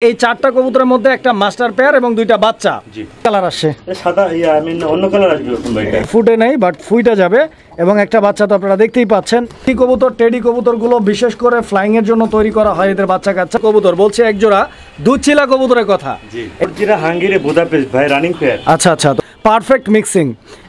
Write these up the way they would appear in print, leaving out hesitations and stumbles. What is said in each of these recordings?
এই চারটা কবুতরের মধ্যে একটা মাস্টার পেয়ার এবং দুইটা বাচ্চা। জি কালার আসছে সাদা অন্য কালার আসবে ভাই, এটা ফুটে নেই বাট ফুইটা যাবে এবং একটা বাচ্চা তো আপনারা দেখতেই পাচ্ছেন। এই কবুতর টেডি কবুতরগুলো বিশেষ করে ফ্লাইং এর জন্য তৈরি করা হয়। এদের বাচ্চা কাচ্চা কবুতর বলছে এক জোড়া দুধচিলা কবুতরের কথা। জি যেটা হাঙ্গেরি বুদাপেস্ট ভাই রানিং পেয়ার। আচ্ছা আচ্ছা, পারফেক্ট মিক্সিং,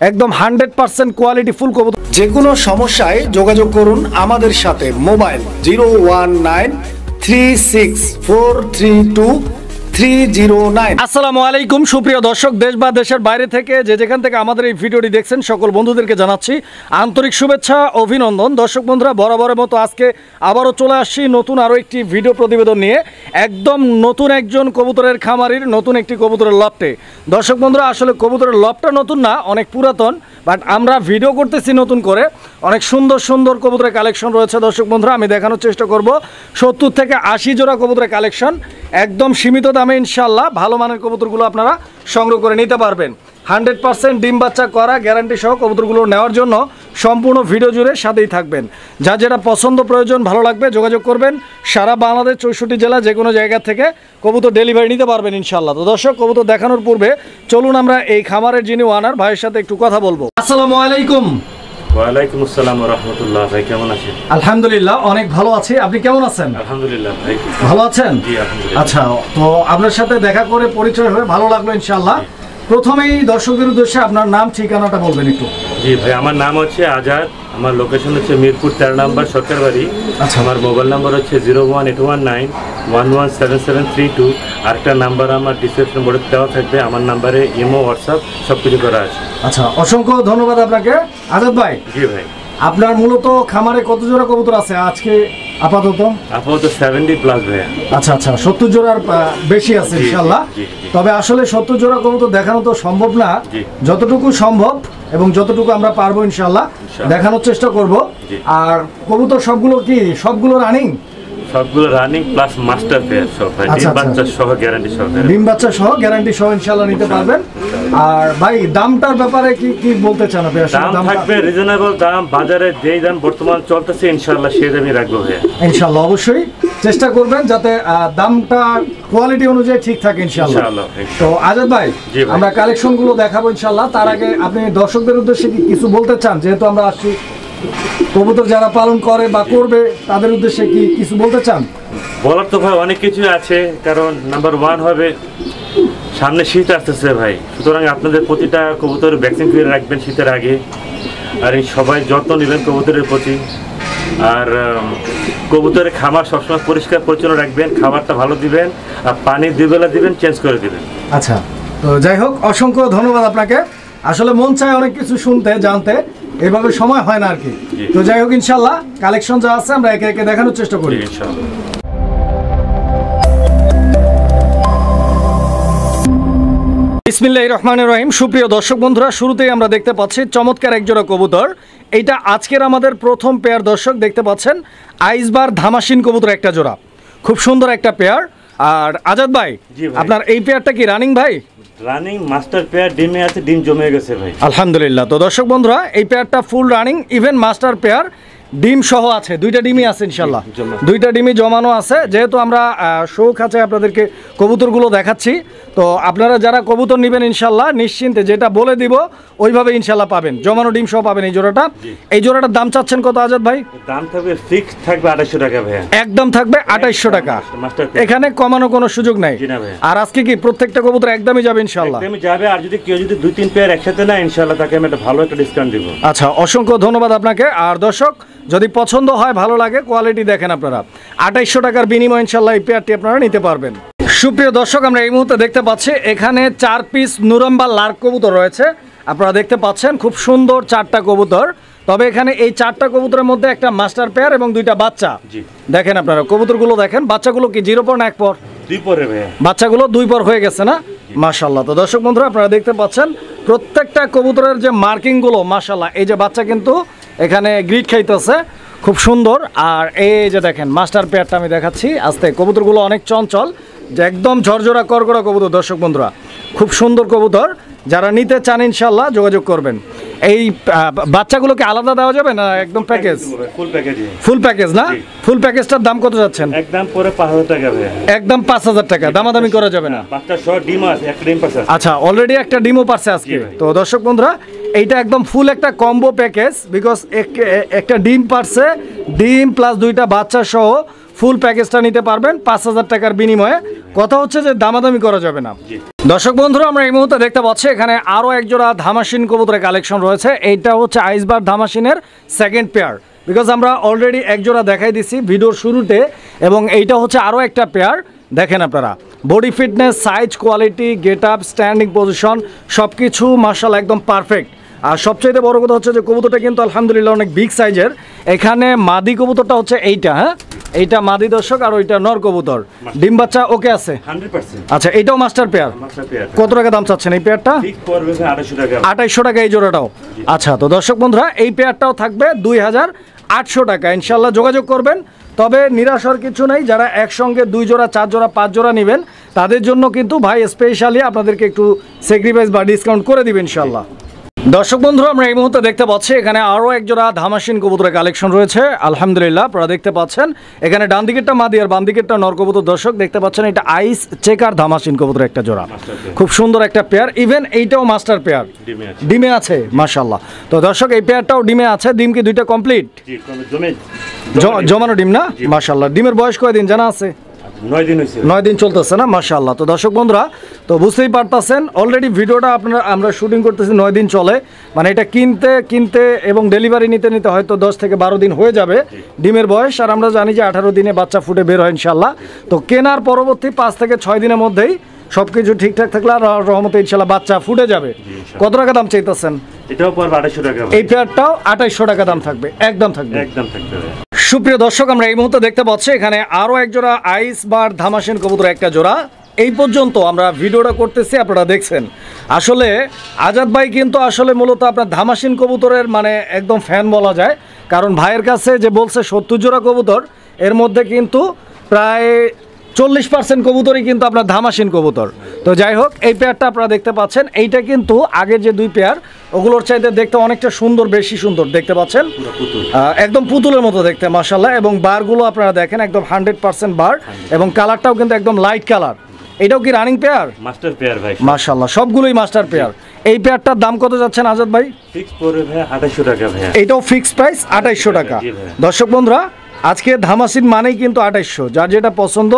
একদম 100% কোয়ালিটি ফুল কবুতর। যে কোনো সমস্যায় যোগাযোগ করুন আমাদের সাথে। মোবাইল 01936432309। আসসালামু আলাইকুম সুপ্রিয় দর্শক, দেশ বা দেশের বাইরে থেকে যে যেখান থেকে আমাদের এই ভিডিওটি দেখছেন সকল বন্ধুদেরকে জানাচ্ছি আন্তরিক শুভেচ্ছা, অভিনন্দন। দর্শক বন্ধুরা, বরাবরের মতো আজকে আবারও চলে আসছি নতুন আরও একটি ভিডিও প্রতিবেদন নিয়ে, একদম নতুন একজন কবুতরের খামারির নতুন একটি কবুতরের লফটে। দর্শক বন্ধুরা, আসলে কবুতরের লফটটা নতুন না, অনেক পুরাতন, বাট আমরা ভিডিও করতেছি নতুন করে। অনেক সুন্দর সুন্দর কবুতরের কালেকশন রয়েছে। দর্শক বন্ধুরা, আমি দেখানোর চেষ্টা করব 70 থেকে 80 জোড়া কবুতরের কালেকশন, একদম সীমিত দামে ইনশাল্লাহ ভালো মানের কবুতরগুলো আপনারা সংগ্রহ করে নিতে পারবেন। 100% ডিম বাচ্চা করা গ্যারান্টি সহ কবুতরগুলো নেওয়ার জন্য সম্পূর্ণ ভিডিও জুড়ে সাথেই থাকবেন। যা যেটা পছন্দ প্রয়োজন ভালো লাগবে যোগাযোগ করবেন। সারা বাংলাদেশ 64 জেলা যে কোনো জায়গা থেকে কবুতর ডেলিভারি নিতে পারবেন ইনশাল্লাহ। তো দর্শক, কবুতর দেখানোর পূর্বে চলুন আমরা এই খামারের যিনি ওনার ভাইয়ের সাথে একটু কথা বলবো। আসসালামু আলাইকুম। ওয়ালাইকুম আসসালাম ওয়া রাহমাতুল্লাহ। ভাই কেমন আছেন? আলহামদুলিল্লাহ অনেক ভালো আছি, আপনি কেমন আছেন? আলহামদুলিল্লাহ ভাই ভালো আছেন। জি আলহামদুলিল্লাহ। আচ্ছা, তো আপনার সাথে দেখা করে পরিচয় হয়ে ভালো লাগলো ইনশাআল্লাহ। প্রথমেই দর্শকদের উদ্দেশ্যে আপনার নাম ঠিকানাটা বলবেন একটু। জি ভাই, আমার নাম হচ্ছে আজাদ, আমার লোকেশন হচ্ছে মিরপুর 13 নম্বর সরকারবাড়ি। আচ্ছা। আমার মোবাইল নাম্বার হচ্ছে 01819117732। আরেকটা নাম্বার আমার ডিসক্রিপশন বোর্ডে দেওয়া থাকবে, আমার নাম্বারে ইমো হোয়াটসঅ্যাপ সব কিছু করা আছে। আচ্ছা, অসংখ্য ধন্যবাদ আপনাকে আজাদ ভাই। জি ভাই। আপনার মূলত খামারে কত জোড়া কবুতর আছে আজকে আপাতত? আপাতত 70+ ভাইয়া। আচ্ছা আচ্ছা, 70 জোড়ার বেশি আছে জি, ইনশাআল্লাহ। জি, জি। তবে আসলে 70 জোড়া কবুতর দেখানো তো সম্ভব না, জি। যতটুকু সম্ভব এবং যতটুকু আমরা পারবো ইনশাআল্লাহ দেখানোর চেষ্টা করব। জি। আর কবুতর সবগুলো রানিং? সবগুলো রানিং প্লাস মাস্টার পেয়ার সব ভাই, আচ্ছা, ডিম বাচ্চা সহ গ্যারান্টি সহ। ডিম বাচ্চা সহ গ্যারান্টি সহ ইনশাআল্লাহ নিতে পারবেন। আর ভাই দামটার ব্যাপারে কি বলতে চান আপনি? আসলে দাম থাকবে রিজনেবল দাম, বাজারে যেই দাম বর্তমান চলতেছে ইনশাআল্লাহ সেই দামই রাখবো ভাইয়া। ইনশাআল্লাহ অবশ্যই চেষ্টা করবেন যাতে দামটা কোয়ালিটি অনুযায়ী ঠিক থাকে ইনশাআল্লাহ। তো আজাদ ভাই, জি ভাই। আমরা কালেকশন গুলো দেখাবো ইনশাআল্লাহ। তার আগে আপনি দর্শকদের উদ্দেশ্যে কি কিছু বলতে চান? যেহেতু আমরা আসছি, কবুতর যারা পালন করে বা করবে তাদের উদ্দেশ্যে কি কিছু বলতে চান? বলার তো ভাই অনেক কিছু আছে, কারণ নাম্বার 1 হবে সামনে শীত আসতেছে ভাই, সুতরাং আপনাদের প্রতিটা কবুতর ভ্যাকসিন করে রাখবেন শীতের আগে। আর এই সবাই যত্ন নেবেন কবুতরের প্রতি। আর কবুতরের খাবার সবসময় পরিষ্কার পরিচ্ছন্ন রাখবেন, খাবারটা ভালো দিবেন, আর পানি 2 বেলা দিবেন, চেঞ্জ করে দিবেন। আচ্ছা, তো যাই হোক অসংখ্য ধন্যবাদ আপনাকে। আসলে মন চায় অনেক কিছু শুনতে জানতে, এভাবে সময় হয় না আর কি। তো যাই হোক ইনশাআল্লাহ কালেকশন যা আছে আমরা একে একে দেখানোর চেষ্টা করি ইনশাআল্লাহ। বিসমিল্লাহির রহমানির রহিম। সুপ্রিয় দর্শক বন্ধুরা, শুরুতেই আমরা দেখতে পাচ্ছি চমৎকার একজোড়া কবুতর। এইটা আজকের আমাদের প্রথম পেয়ার। দর্শক দেখতে পাচ্ছেন আইসবার ধামাসিন কবুতর একটা জোড়া, খুব সুন্দর একটা পেয়ার। আর আজাদ ভাই, আপনার এই পেয়ারটা কি রানিং ভাই? রানিং মাস্টার পেয়ার, ডিমে আছে, ডিম জমে গেছে ভাই আলহামদুলিল্লাহ। তো দর্শক বন্ধুরা, এই পেয়ারটা full running, even master pair, ডিম সহ আছে, দুইটা ডিমই আছে ইনশাল্লাহ, দুইটা ডিমই জমানো আছে। যেহেতু আমরা শৌক আছে আপনাদেরকে কবুতরগুলো দেখাচ্ছি, তো আপনারা যারা কবুতর নেবেন ইনশাল্লাহ নিশ্চিন্তে যেটা বলে দিব ওইভাবে ইনশাল্লাহ পাবেন, জমানো ডিম সহ পাবেন এই জোড়াটা। এই জোড়াটার দাম চাচ্ছেন কত আজাদ ভাই? দাম থাকবে ফিক্স থাকবে 2800 টাকা ভাই, একদম থাকবে 2800 টাকা, এখানে কমানো কোনো সুযোগ নাই। আর আজকে কি প্রত্যেকটা কবুতর একদমই যাবে ইনশাল্লাহ? একদমই যাবে। আর যদি কেউ যদি 2-3 পেয়ার একসাথে না ইনশাল্লাহ তাকে আমি একটা ভালো একটা ডিসকাউন্ট দিব। আচ্ছা, অসংখ্য ধন্যবাদ আপনাকে। আর দর্শক, যদি পছন্দ হয় ভালো লাগে কোয়ালিটি দেখেন আপনারা, 2800 টাকার বিনিময়ে ইনশাল্লাহ এই পেয়ারটি আপনারা নিতে পারবেন। সুপ্রিয় দর্শক, আমরা এই মুহূর্তে দেখতে পাচ্ছি এখানে 4 পিস নুরম্বা লার্ক কবুতর রয়েছে। আপনারা দেখতে পাচ্ছেন খুব সুন্দর 4টা কবুতর। তবে এখানে এই 4টা কবুতরের মধ্যে একটা মাস্টার পেয়ার এবং দুইটা বাচ্চা। দেখেন আপনারা কবুতরগুলো দেখেন, বাচ্চাগুলো কি 0 পর না 1 পর? 2 পরে ভাইয়া, বাচ্চাগুলো 2 পর হয়ে গেছে না? মাশাআল্লাহ। তো দর্শক বন্ধুরা, আপনারা দেখতে পাচ্ছেন প্রত্যেকটা কবুতরের যে মার্কিংগুলো মাশাআল্লাহ, এই যে বাচ্চা কিন্তু এখানে গ্রিড খাইতেছে, খুব সুন্দর। আর এই যে দেখেন মাস্টার পেয়ারটা আমি দেখাচ্ছি আস্তে, কবুতরগুলো অনেক চঞ্চল, যে একদম ঝরঝরা করগড়া কবুতর। দর্শক বন্ধুরা, খুব সুন্দর কবুতর। যারা নিতে চান ইনশাল্লাহ যোগাযোগ করবেন। এই বাচ্চাগুলোকে আলাদা দেওয়া যাবে না একদম প্যাকেজ? ফুল প্যাকেজ না? ফুল প্যাকেজটার দাম কত যাচ্ছেন? একদম পরে 5000 টাকা ভাই। একদম 5000 টাকা, দামাদামি করা যাবে না? বাচ্চা সহ ডিম আছে, একটা ডিম পাচ্ছে। আচ্ছা, অলরেডি একটা ডিমও পারছে আজকে। তো দর্শক বন্ধুরা, এইটা একদম ফুল একটা কম্বো প্যাকেজ, বিকজ একটা ডিম পারছে, ডিম প্লাস 2টা বাচ্চা সহ ফুল প্যাকেজটা নিতে পারবেন 5000 টাকার বিনিময়ে। কথা হচ্ছে যে দামাদামি করা যাবে না। দর্শক বন্ধুরা, আমরা এই মুহূর্তে দেখতে পাচ্ছি এখানে আরও একজোড়া ধামাসিন কবুতরের কালেকশন রয়েছে। এইটা হচ্ছে আইসবার ধামাসিনের সেকেন্ড পেয়ার, বিকজ আমরা অলরেডি একজোড়া দেখাই দিছি ভিডিওর শুরুতে, এবং এইটা হচ্ছে আরও একটা পেয়ার। দেখেন আপনারা, body fitness, size, quality, get up, standing position সব কিছু মাশাআল্লাহ একদম পারফেক্ট। আর সবচেয়ে বড় কথা হচ্ছে যে কবুতরটা কিন্তু আলহামদুলিল্লাহ অনেক বিগ সাইজের। এখানে মাদি কবুতরটা হচ্ছে এইটা, হ্যাঁ এইটা মাদি দর্শক, আর ওইটা নর কবুতর। ডিম বাচ্চা ওকে আছে 100%। আচ্ছা, এটাও মাস্টার পেয়ার। কত টাকা দাম চাচ্ছেন এই পেয়ারটা? 2800 টাকা এই জোড়াটাও। আচ্ছা, তো দর্শক বন্ধুরা, এই পেয়ারটাও থাকবে 2800 টাকা। ইনশাল্লাহ যোগাযোগ করবেন। তবে নিরাশার কিছু নেই, যারা একসঙ্গে 2 জোড়া 4 জোড়া 5 জোড়া নেবেন তাদের জন্য কিন্তু ভাই স্পেশালি আপনাদেরকে একটু স্যাক্রিফাইস বা ডিসকাউন্ট করে দিবেন ইনশাল্লাহ। দর্শক বন্ধুরা, আমরা এই মুহূর্তে দেখতে পাচ্ছি এখানে আরও একজোড়া ধামাসিন কবুতরের কালেকশন রয়েছে আলহামদুলিল্লাহ। আপনারা দেখতে পাচ্ছেন এখানে ডান দিকেরটা মাদি আর বাম দিকেরটা নর কবুতর। দর্শক দেখতে পাচ্ছেন এটা আইস চেকার ধামাসিন কবুতরের একটা জোড়া, খুব সুন্দর একটা পেয়ার। ইভেন এইটাও মাস্টার পেয়ার, ডিমে আছে মাশাআল্লাহ। তো দর্শক, এই পেয়ারটাও ডিমে আছে। ডিম কি 2টা কমপ্লিট? জমানো ডিম না? মাশাআল্লাহ। ডিমের বয়স কয়দিন জানা আছে? 9 দিন চলতেছে না? মাশাআল্লাহ। তো দর্শক বন্ধুরা, তো বুঝতেই পারতেছেন অলরেডি ভিডিওটা আমরা শুটিং করতেছি 9 দিন চলে, মানে এটা কিনতে এবং ডেলিভারি নিতে হয়তো 10 থেকে 12 দিন হয়ে যাবে ডিমের বয়স। আর আমরা জানি যে 18 দিনে বাচ্চা ফুটে বের হয় ইনশাল্লাহ। তো কেনার পরবর্তী 5 থেকে 6 দিনের মধ্যেই সবকিছু ঠিকঠাক থাকলে আর রহমতে ইনশাল্লাহ বাচ্চা ফুটে যাবে। কত টাকা দাম চাইতেছেন? এটাও পড়বে 2800 টাকা। এই পেয়ারটাও 2800 টাকা দাম থাকবে, একদম থাকবে। সুপ্রিয় দর্শক, আমরা এই মুহূর্তে দেখতে পাচ্ছি এখানে আরও এক জোড়া আইস বার ধামাসিন কবুতর একটা জোড়া। এই পর্যন্ত আমরা ভিডিওটা করতেছি, আপনারা দেখছেন। আসলে আজাদ ভাই কিন্তু আসলে মূলত আপনার ধামাসিন কবুতরের মানে একদম ফ্যান বলা যায়, কারণ ভাইয়ের কাছে যে বলছে 70 জোড়া কবুতর, এর মধ্যে কিন্তু প্রায় 40% কবুতরই কিন্তু আপনার ধামাসিন কবুতর। তো যাই হোক, এই পেয়ারটা আপনারা দেখতে পাচ্ছেন, এইটা কিন্তু আগের যে 2 পেয়ার ওগুলোর চাইতে দেখতে অনেকটা সুন্দর, বেশি সুন্দর দেখতে পাচ্ছেন, একদম পুতুলের মতো দেখতে মাশাআল্লাহ। এবং বারগুলো আপনারা দেখেন একদম 100% বার, এবং কালারটাও কিন্তু একদম লাইট কালার। এটাও কি রানিং পেয়ার? মাস্টার পেয়ার ভাই মাশাআল্লাহ, সবগুলোই মাস্টার পেয়ার। এই পেয়ারটার দাম কত যাচ্ছেন আজাদ ভাই? ফিক্স পড়বে ভাই 2800 টাকা ভাই। এটাও ফিক্স প্রাইস 2800 টাকা। দর্শক বন্ধুরা, আজকে ধামাসিন মানেই কিন্তু 2800। যার যেটা পছন্দ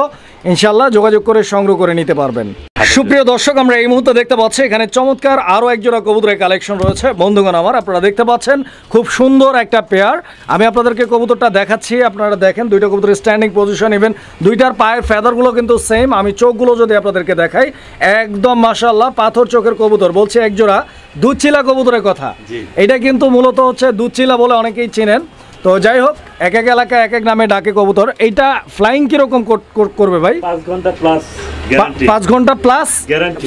ইনশাল্লাহ যোগাযোগ করে সংগ্রহ করে নিতে পারবেন। সুপ্রিয় দর্শক, আমরা এই মুহূর্তে দেখতে পাচ্ছি এখানে চমৎকার আরও একজোড়া কবুতরের কালেকশন রয়েছে বন্ধুগণ আমার। আপনারা দেখতে পাচ্ছেন খুব সুন্দর একটা পেয়ার। আমি আপনাদেরকে কবুতরটা দেখাচ্ছি, আপনারা দেখেন 2টা কবুতরের স্ট্যান্ডিং পজিশন, ইভেন 2টার পায়ের ফেদারগুলো কিন্তু সেম। আমি চোখগুলো যদি আপনাদেরকে দেখাই, একদম মাশাআল্লাহ পাথর চোখের কবুতর। বলছি একজোড়া দুধচিলা কবুতরের কথা। এটা কিন্তু মূলত হচ্ছে দুধচিলা বলে অনেকেই চিনেন। তো যাই হোক, এক এক এলাকায় এক এক নামে ডাকে কবুতর। এইটা ফ্লাইং কিরকম করবে ভাই? 5 ঘন্টা প্লাস 5 ঘন্টা প্লাস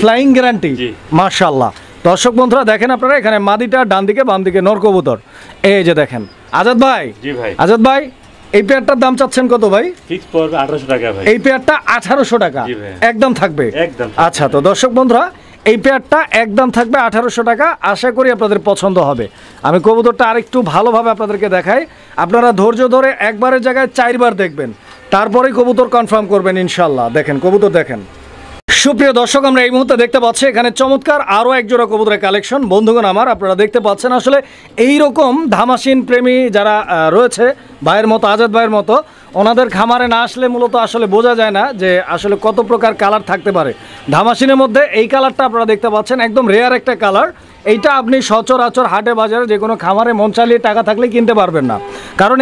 ফ্লাইং গ্যারান্টি মাশাআল্লাহ। দর্শক বন্ধুরা দেখেন আপনারা, এখানে মাদিটা ডান দিকে, বাম দিকে নর কবুতর। এই যে দেখেন আজাদ ভাই। জি ভাই। আজাদ ভাই, এই পেয়ারটার দাম চাচ্ছেন কত ভাই? ফিক্স পড়বে 1800 টাকা ভাই। এই পেয়ারটা 1800 টাকা একদম থাকবে। আচ্ছা, তো দর্শক বন্ধুরা, এই পেয়ারটা একদম থাকবে 1800 টাকা। আশা করি আপনাদের পছন্দ হবে। আমি কবুতরটা আরেকটু ভালোভাবে আপনাদেরকে দেখাই। আপনারা ধৈর্য ধরে একবারের জায়গায় 4 বার দেখবেন, তারপরেই কবুতর কনফার্ম করবেন ইনশাল্লাহ। দেখেন কবুতর দেখেন। সুপ্রিয় দর্শক, আমরা এই মুহূর্তে দেখতে পাচ্ছি এখানে চমৎকার আরও এক জোড়া কবুতরের কালেকশন বন্ধুগণ আমার। আপনারা দেখতে পাচ্ছেন আসলে এই রকম ধামাসিন প্রেমী যারা রয়েছে ভাইয়ের মতো, আজাদ ভাইয়ের মতো, ওনাদের খামারে না আসলে মূলত আসলে বোঝা যায় না যে আসলে কত প্রকার কালার থাকতে পারে ধামাসিনের মধ্যে। এই কালারটা আপনারা দেখতে পাচ্ছেন একদম রেয়ার একটা কালার। এইটা আপনি সচরাচর হাটে বাজারে যে কোনো খামারে মন চালিয়ে টাকা থাকলে কিনতে পারবেন না, কারণ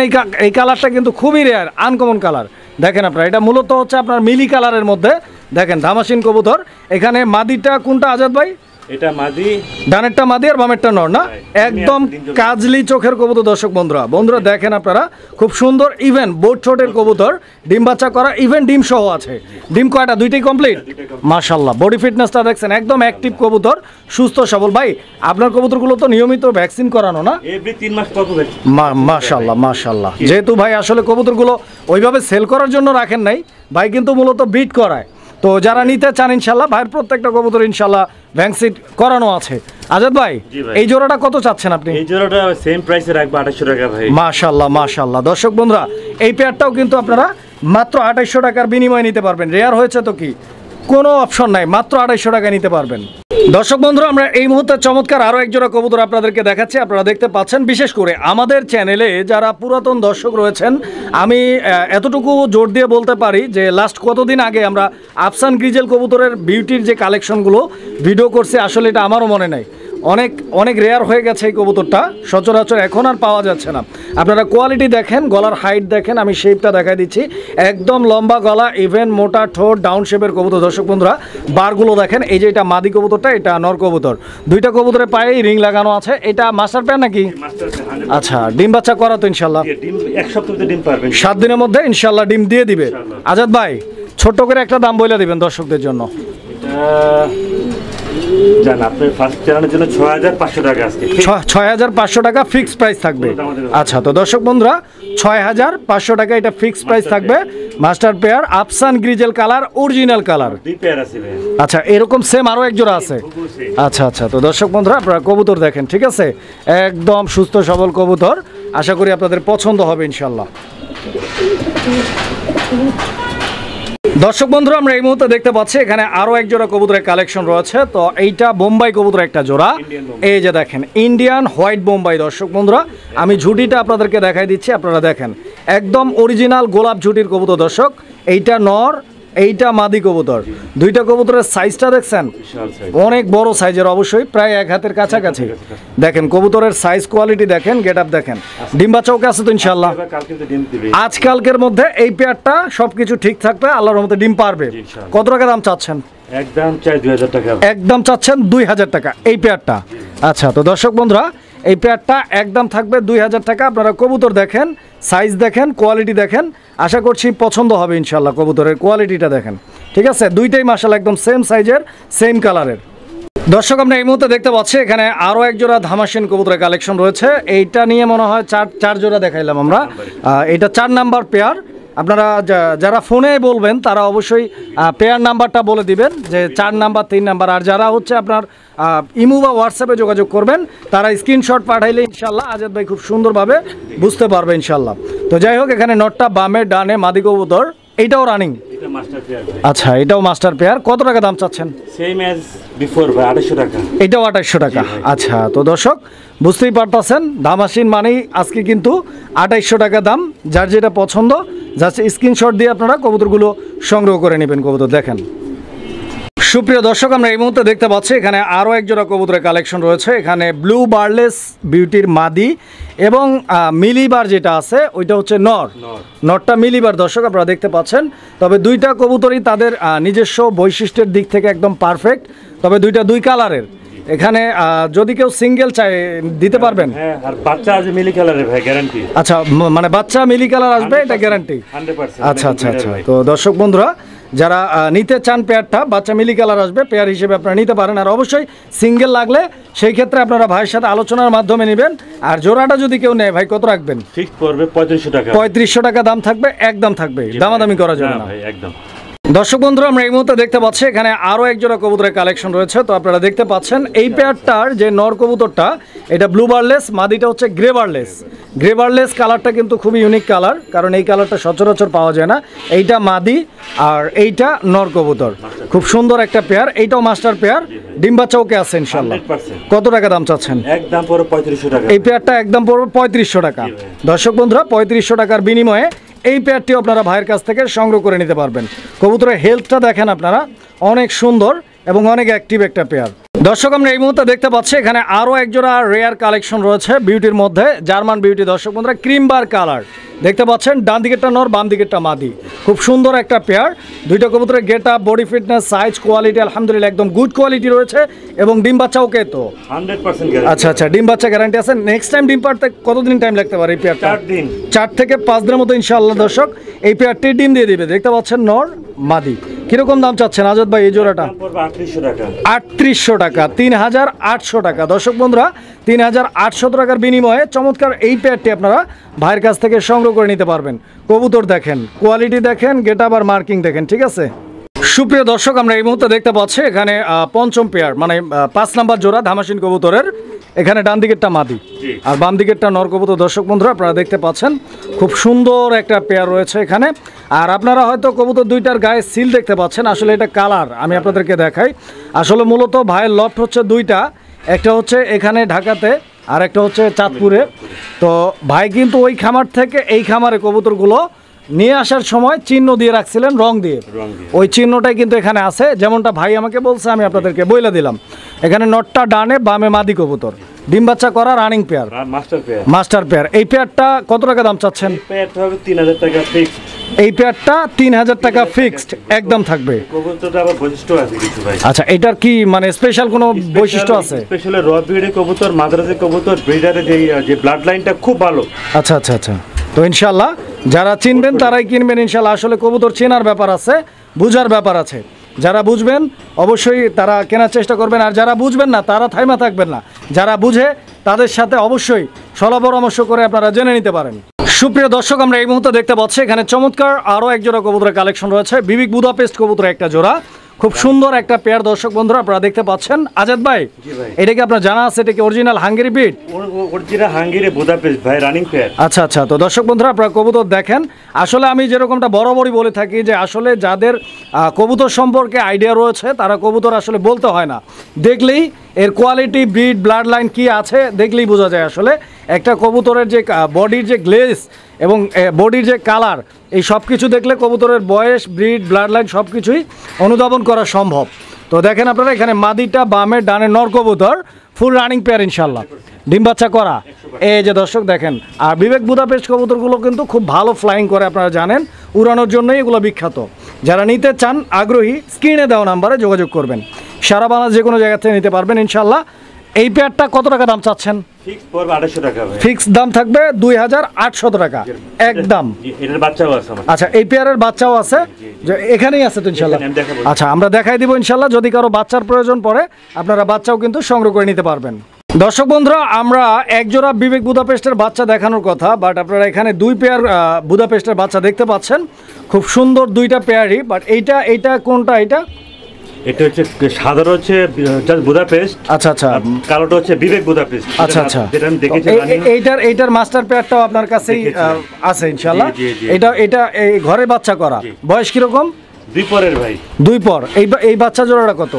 এই কালারটা কিন্তু খুবই রেয়ার, আনকমন কালার। দেখেন আপনারা, এটা মূলত হচ্ছে আপনার মিলি কালারের মধ্যে। দেখেন ধামাসিন কবুতর। এখানে মাদিটা কোনটা আজাদ ভাই? এটা মাদি, ডানেরটা মাদি আর বামেরটা নর না? একদম কাজলি চোখের কবুতর। দর্শক বন্ধুরা দেখেন আপনারা, খুব সুন্দর। ইভেন বোট ছোটের কবুতর, ডিম বাচ্চা করা, ইভেন ডিম সহ আছে। ডিম কয়টা? 2টাই কমপ্লিট মাশাআল্লাহ। বডি ফিটনেসটা দেখছেন একদম অ্যাক্টিভ কবুতর, সুস্থ সবল। ভাই আপনার কবুতরগুলো তো নিয়মিত ভ্যাকসিন করানো না? এভরি 3 মাস পর ভ্যাকসিন। মাশাআল্লাহ। যেহেতু ভাই আসলে কবুতরগুলো ওইভাবে সেল করার জন্য রাখেন নাই, ভাই কিন্তু মূলত ব্রিড করায়। তো যারা নিতে চান ইনশাল্লাহ ভাইয়ের প্রত্যেকটা কবুতর ইনশাল্লাহ ভ্যাকসিন করানো আছে। আজাদ ভাই জি ভাই। এই জোড়াটা কত চাচ্ছেন আপনি? এই জোড়াটা সেম প্রাইসে রাখবো 2800 টাকা ভাই। মাশাল্লাহ মাশাল্লাহ। দর্শক বন্ধুরা এই পেয়ারটাও কিন্তু আপনারা মাত্র 2800 টাকার বিনিময়ে নিতে পারবেন। রেয়ার হয়েছে তো কি, কোনো অপশন নাই, মাত্র 2800 টাকায় নিতে পারবেন। দর্শক বন্ধুরা আমরা এই মুহূর্তে চমৎকার আরও এক জোড়া কবুতর আপনাদেরকে দেখাচ্ছি। আপনারা দেখতে পাচ্ছেন, বিশেষ করে আমাদের চ্যানেলে যারা পুরাতন দর্শক রয়েছেন, আমি এতটুকু জোর দিয়ে বলতে পারি যে লাস্ট কতদিন আগে আমরা আফসান গ্রিজেল কবুতরের বিউটির যে কালেকশনগুলো ভিডিও করছি, আসলে এটা আমারও মনে নাই, অনেক অনেক রেয়ার হয়ে গেছে এই কবুতরটা, সচরাচর এখন আর পাওয়া যাচ্ছে না। আপনারা কোয়ালিটি দেখেন, গলার হাইট দেখেন, আমি শেপটা দেখাই দিচ্ছি, একদম লম্বা গলা, ইভেন মোটা ঠোঁট, ডাউন শেপের কবুতর। দর্শক বন্ধুরা বারগুলো দেখেন, এই যে এটা মাদি কবুতরটা, এটা নর কবুতর, দুইটা কবুতরের পায়ে রিং লাগানো আছে। এটা মাস্টার পেয়ার নাকি? আচ্ছা, ডিম বাচ্চা করা তো ইনশাল্লাহ? ডিম এক সপ্তাহে ডিম পারবেন, 7 দিনের মধ্যে ইনশাল্লাহ ডিম দিয়ে দিবে। আজাদ ভাই ছোট্ট করে একটা দাম বলে দিবেন দর্শকদের জন্য। জান আপনার ফার্স্ট চ্যানেলের জন্য 6500 টাকা আজকে 6500 টাকা ফিক্সড প্রাইস থাকবে। আচ্ছা, তো দর্শক বন্ধুরা 6500 টাকা এটা ফিক্সড প্রাইস থাকবে। মাস্টার পেয়ার আফসান গ্রিজেল কালার, অরিজিনাল কালার। দুই পেয়ার আছে ভাই। আচ্ছা, এরকম সেম আরো এক জোড়া আছে। আচ্ছা আচ্ছা, তো দর্শক বন্ধুরা আপনারা কবুতর দেখেন, ঠিক আছে, একদম সুস্থ সবল কবুতর, আশা করি আপনাদের পছন্দ হবে ইনশাল্লাহ। দর্শক বন্ধুরা আমরা এই মুহূর্তে দেখতে পাচ্ছি এখানে আরো এক জোড়া কবুতরের কালেকশন রয়েছে। তো এইটা বোম্বাই কবুতরের একটা জোড়া, এই যে দেখেন ইন্ডিয়ান হোয়াইট বোম্বাই। দর্শক বন্ধুরা আমি ঝুটিটা আপনাদেরকে দেখাই দিচ্ছি, আপনারা দেখেন একদম অরিজিনাল গোলাপ ঝুটির কবুতর। দর্শক এইটা নর, এইটা মাদি কবুতর, দুইটা কবুতরের সাইজটা দেখছেন, অনেক বড় সাইজের, অবশ্যই প্রায় 1 হাতের কাছাকাছি। দেখেন কবুতরের সাইজ, কোয়ালিটি দেখেন, গেটআপ দেখেন। ডিম বাচ্চা ওকে আছে তো ইনশাআল্লাহ? আজকালকের মধ্যে এই পেয়ারটা সবকিছু ঠিক থাকবে, আল্লাহর রহমতে ডিম পারবে। কত টাকা দাম চাচ্ছেন? একদম চাই 2000 টাকা। একদম চাচ্ছেন 2000 টাকা এই পেয়ারটা। আচ্ছা, তো দর্শক বন্ধুরা এই পেয়ারটা একদম থাকবে 2000 টাকা। আপনারা কবুতর দেখেন, সাইজ দেখেন, কোয়ালিটি দেখেন, আশা করছি পছন্দ হবে ইনশাল্লাহ। কবুতরের কোয়ালিটিটা দেখেন, ঠিক আছে, দুইটাই মাশাআল্লাহ একদম সেম সাইজের, সেম কালারের। দর্শক আমরা এই মুহূর্তে দেখতে পাচ্ছি এখানে আরও এক জোড়া ধামাসিন কবুতরের কালেকশন রয়েছে। এইটা নিয়ে মনে হয় চার জোড়া দেখাইলাম আমরা, এটা 4 নাম্বার পেয়ার। আপনারা যারা ফোনে বলবেন তারা অবশ্যই পেয়ার নাম্বারটা বলে দিবেন যে 4 নাম্বার 3 নাম্বার। আর যারা হচ্ছে আপনার ইমো বা হোয়াটসঅ্যাপে যোগাযোগ করবেন তারা স্ক্রিনশট পাঠাইলে ইনশাল্লাহ আজাদ ভাই খুব সুন্দরভাবে বুঝতে পারবে ইনশাল্লাহ। তো যাই হোক, এখানে নটটা বামে ডানে মাদি কবুতর, এইটাও রানিং। আচ্ছা, এটাও মাস্টার পেয়ার। কত টাকা দাম চাচ্ছেন? সেম অ্যাজ বিফোর ভাই, 2800 টাকা। এটাও 2800 টাকা। আচ্ছা, তো দর্শক বুঝতেই পারতেছেন ধামাসিন মানেই আজকে কিন্তু 2800 টাকা দাম। যার যেটা পছন্দ জাস্ট স্ক্রিনশট দিয়ে আপনারা কবুতরগুলো সংগ্রহ করে নেবেন। কবুতর দেখেন। সুপ্রিয় দর্শক আমরা এই মুহূর্তে দেখতে পাচ্ছি এখানে আরও এক জোড়া কবুতরের কালেকশন রয়েছে। এখানে ব্লু বার্লেস বিউটির মাদি এবং মিলিবার যেটা আছে ওইটা হচ্ছে নরটা মিলিবার। দর্শক আপনারা দেখতে পাচ্ছেন, তবে দুইটা কবুতরই তাদের নিজস্ব বৈশিষ্ট্যের দিক থেকে একদম পারফেক্ট, তবে দুই কালারের। এখানে যদি কেউ সিঙ্গেল চায় দিতে পারবেন? হ্যাঁ, আর বাচ্চা আছে মিলি কালারের ভাই, গ্যারান্টি। আচ্ছা, মানে বাচ্চা মিলি কালার আসবে, এটা গ্যারান্টি? 100%। আচ্ছা আচ্ছা আচ্ছা, তো দর্শক বন্ধুরা যারা নিতে চান পেয়ারটা, বাচ্চা মিলি কালার আসবে, পেয়ার হিসেবে আপনারা নিতে পারেন। আর অবশ্যই সিঙ্গেল লাগলে সেই ক্ষেত্রে আপনারা ভাইয়ের সাথে আলোচনার মাধ্যমে নেবেন। আর জোড়াটা যদি কেউ নেয় ভাই কত রাখবেন? ফিক্স পড়বে 3500 টাকা। 3500 টাকা দাম থাকবে, একদম থাকবে, দামাদামি করা যাবে না ভাই, একদম। দর্শক বন্ধুরা আমরা এই মুহূর্তে দেখতে পাচ্ছি এখানে আরও এক জোড়া কবুতরের কালেকশন রয়েছে। তো আপনারা দেখতে পাচ্ছেন এই পেয়ারটার যে নর কবুতরটা এটা ব্লু বার্লেস, মাদিটা হচ্ছে গ্রে বার্লেস কালারটা কিন্তু খুবই ইউনিক কালার, কারণ এই কালারটা সচরাচর পাওয়া যায় না। এইটা মাদি আর এইটা নর কবুতর, খুব সুন্দর একটা পেয়ার। এইটাও মাস্টার পেয়ার, ডিম বাচ্চা ওকে আছে ইনশাল্লাহ। কত টাকা দাম চাচ্ছেন? একদম পড়বে 3500 টাকা। এই পেয়ারটা একদম পড়বে 3500 টাকা। দর্শক বন্ধুরা 3500 টাকার বিনিময়ে এই পেয়ারটিও আপনারা ভাইয়ের কাছ থেকে সংগ্রহ করে নিতে পারবেন। কবুতরের হেলথটা দেখেন আপনারা, অনেক সুন্দর এবং অনেক অ্যাক্টিভ একটা পেয়ার। দর্শক আমরা এই মুহূর্তে দেখতে পাচ্ছি এখানে আরও এক জোড়া রেয়ার কালেকশন রয়েছে বিউটির মধ্যে, জার্মান বিউটি। দর্শক বন্ধুরা ক্রিম বার কালার দেখতে পাচ্ছেন, ডান দিকেরটা নর, বাম দিকেরটা মাদি, খুব সুন্দর একটা পেয়ার। দুইটা কবুতরের get up, body fitness, size, quality আলহামদুলিল্লাহ একদম গুড কোয়ালিটি রয়েছে। এবং ডিম বাচ্চা ওকে তো 100% গ্যারান্টি। আচ্ছা আচ্ছা, ডিম বাচ্চা গ্যারান্টি আছে। নেক্সট টাইম ডিম পাড়তে কতদিন টাইম লাগতে পারে এই পেয়ারটা? 4 দিন, 4 থেকে 5 দিনের মতো ইনশাআল্লাহ দর্শক এই পেয়ারটি ডিম দিয়ে দিবে। দেখতে পাচ্ছেন নর মাদি। কিরকম দাম চাচ্ছেন আজাদ ভাই এই জোড়াটা? 3800 টাকা। 3800 টাকা, 3800 টাকা। দর্শক বন্ধুরা 3800 টাকার বিনিময়ে চমৎকার এই পেয়ারটি আপনারা ভাইয়ের কাছ থেকে সংগ্রহ করে নিতে পারবেন। কবুতর দেখেন, কোয়ালিটি দেখেন, গেট আপ আর মার্কিং দেখেন, ঠিক আছে। সুপ্রিয় দর্শক, আমরা এই মুহূর্তে দেখতে পাচ্ছি এখানে পঞ্চম পেয়ার মানে 5 নাম্বার জোড়া ধামাসিন কবুতরের। এখানে ডান দিকেরটা মাদি আর বাম দিকেরটা নর কবুতর। দর্শক বন্ধুরা আপনারা দেখতে পাচ্ছেন খুব সুন্দর একটা পেয়ার রয়েছে এখানে। আর আপনারা হয়তো কবুতর দুইটার গায়ে সিল দেখতে পাচ্ছেন, আসলে এটা কালার। আমি আপনাদেরকে দেখাই। আসলে মূলত ভাইয়ের লফট হচ্ছে দুইটা, একটা হচ্ছে এখানে ঢাকাতে আর একটা হচ্ছে চাঁদপুরে। তো ভাই কিন্তু ওই খামার থেকে এই খামারে কবুতরগুলো নিয়ে আসার সময় চিহ্ন দিয়ে রাখছিলেন রং দিয়ে। ওই চিহ্নটাই কিন্তু এখানে আছে, যেমনটা ভাই আমাকে বলছে আমি আপনাদেরকে বইলা দিলাম। এখানে নটটা ডানে বামে মাদি কবুতর, ডিম বাচ্চা করা রানিং পেয়ার, মাস্টার পেয়ার। এই পেয়ারটা কত টাকা দাম চাচ্ছেন? পেয়ারটা হবে 3000 টাকা ফিক্সড। এই পেয়ারটা 3000 টাকা ফিক্সড একদম থাকবে। কবুতরটা আবার বৈশিষ্ট্য আছে কিছু ভাই। আচ্ছা, এটার কি মানে স্পেশাল কোনো বৈশিষ্ট্য আছে? স্পেশাল র ব্রিডের কবুতর, মাদ্রাজের কবুতর, ব্রিডারের যে ব্লাড লাইনটা খুব ভালো। আচ্ছা আচ্ছা আচ্ছা। তো ইনশাল্লাহ যারা চিনবেন তারাই কিনবেন ইনশাল্লাহ। আসলে কবুতর চেনার ব্যাপার আছে, বুঝার ব্যাপার আছে। যারা বুঝবেন অবশ্যই তারা কেনার চেষ্টা করবেন, আর যারা বুঝবেন না তারা থাইমা থাকবেন না। যারা বুঝে তাদের সাথে অবশ্যই সলা পরামর্শ করে আপনারা জেনে নিতে পারেন। সুপ্রিয় দর্শক, আমরা এই মুহূর্তে দেখতে পাচ্ছি এখানে চমৎকার আরও এক জোড়া কবুতরের কালেকশন রয়েছে। বিবিক বুদাপেস্ট কবুতরের একটা জোড়া, খুব সুন্দর একটা পেয়ার। দর্শক বন্ধুরা আপনারা দেখতে পাচ্ছেন। আজাদ ভাই, এটা কি আপনার জানা আছে এটা কি original Hungary breed? Original Hungary Budapest ভাই, রানিং পেয়ার। আচ্ছা আচ্ছা। তো দর্শক বন্ধুরা আপনারা কবুতর দেখেন। আসলে আমি যেরকমটা বরাবরই বলে থাকি যে আসলে যাদের কবুতর সম্পর্কে আইডিয়া রয়েছে তারা কবুতর আসলে বলতে হয় না, দেখলেই এর কোয়ালিটি, ব্রিড, ব্লাড লাইন কী আছে দেখলেই বোঝা যায়। আসলে একটা কবুতরের যে বডির যে গ্লেজ এবং বডির যে কালার, এই সব কিছু দেখলে কবুতরের বয়স, ব্রিড, ব্লাড লাইন সব কিছুই অনুধাবন করা সম্ভব। তো দেখেন আপনারা এখানে মাদিটা বামে ডানে নর কবুতর, ফুল রানিং পেয়ার ইনশাল্লাহ, ডিম বাচ্চা করা। এই যে দর্শক দেখেন। আর বিবেক বুদাপেস্ট কবুতরগুলো কিন্তু খুব ভালো ফ্লাইং করে, আপনারা জানেন, উড়ানোর জন্যই এগুলো বিখ্যাত। যারা নিতে চান আগ্রহী স্ক্রিনে দেওয়া নাম্বারে যোগাযোগ করবেন। সারা বাংলাদেশ যে কোনো জায়গা থেকে নিতে পারবেন ইনশাল্লাহ। এই পেয়ারটা কত টাকা দাম চাচ্ছেন? ফিক্স দাম থাকবে 2800 টাকা একদম। আচ্ছা, এই পেয়ারের বাচ্চাও আছে, যে এখানেই আছে তো ইনশাল্লাহ। আচ্ছা, আমরা দেখাই দিব ইনশাল্লাহ। যদি কারো বাচ্চার প্রয়োজন পড়ে আপনারা বাচ্চাও কিন্তু সংগ্রহ করে নিতে পারবেন। দর্শক বন্ধুরা, আমরা একজোড়া বিবেক বুদাপেস্টের বাচ্চা দেখানোর কথা, বাট আপনারা এখানে 2 পেয়ার বুদাপেস্টের বাচ্চা দেখতে পাচ্ছেন। খুব সুন্দর 2টা পেয়ারই। বাট এইটা কোনটা? এটা হচ্ছে সাদা হচ্ছে বুদাপেস্ট। আচ্ছা আচ্ছা। কালোটা হচ্ছে বিবেক বুদাপেস্ট। আচ্ছা আচ্ছা। যেটা আমি দেখেছি, এইটার মাস্টার পেয়ারটাও আপনার কাছেই আছে ইনশাআল্লাহ। এটা এই ঘরে বাচ্চা করা। বয়স কিরকম? 2 পরের ভাই। 2 পর। এই বাচ্চা জোড়াটা কত?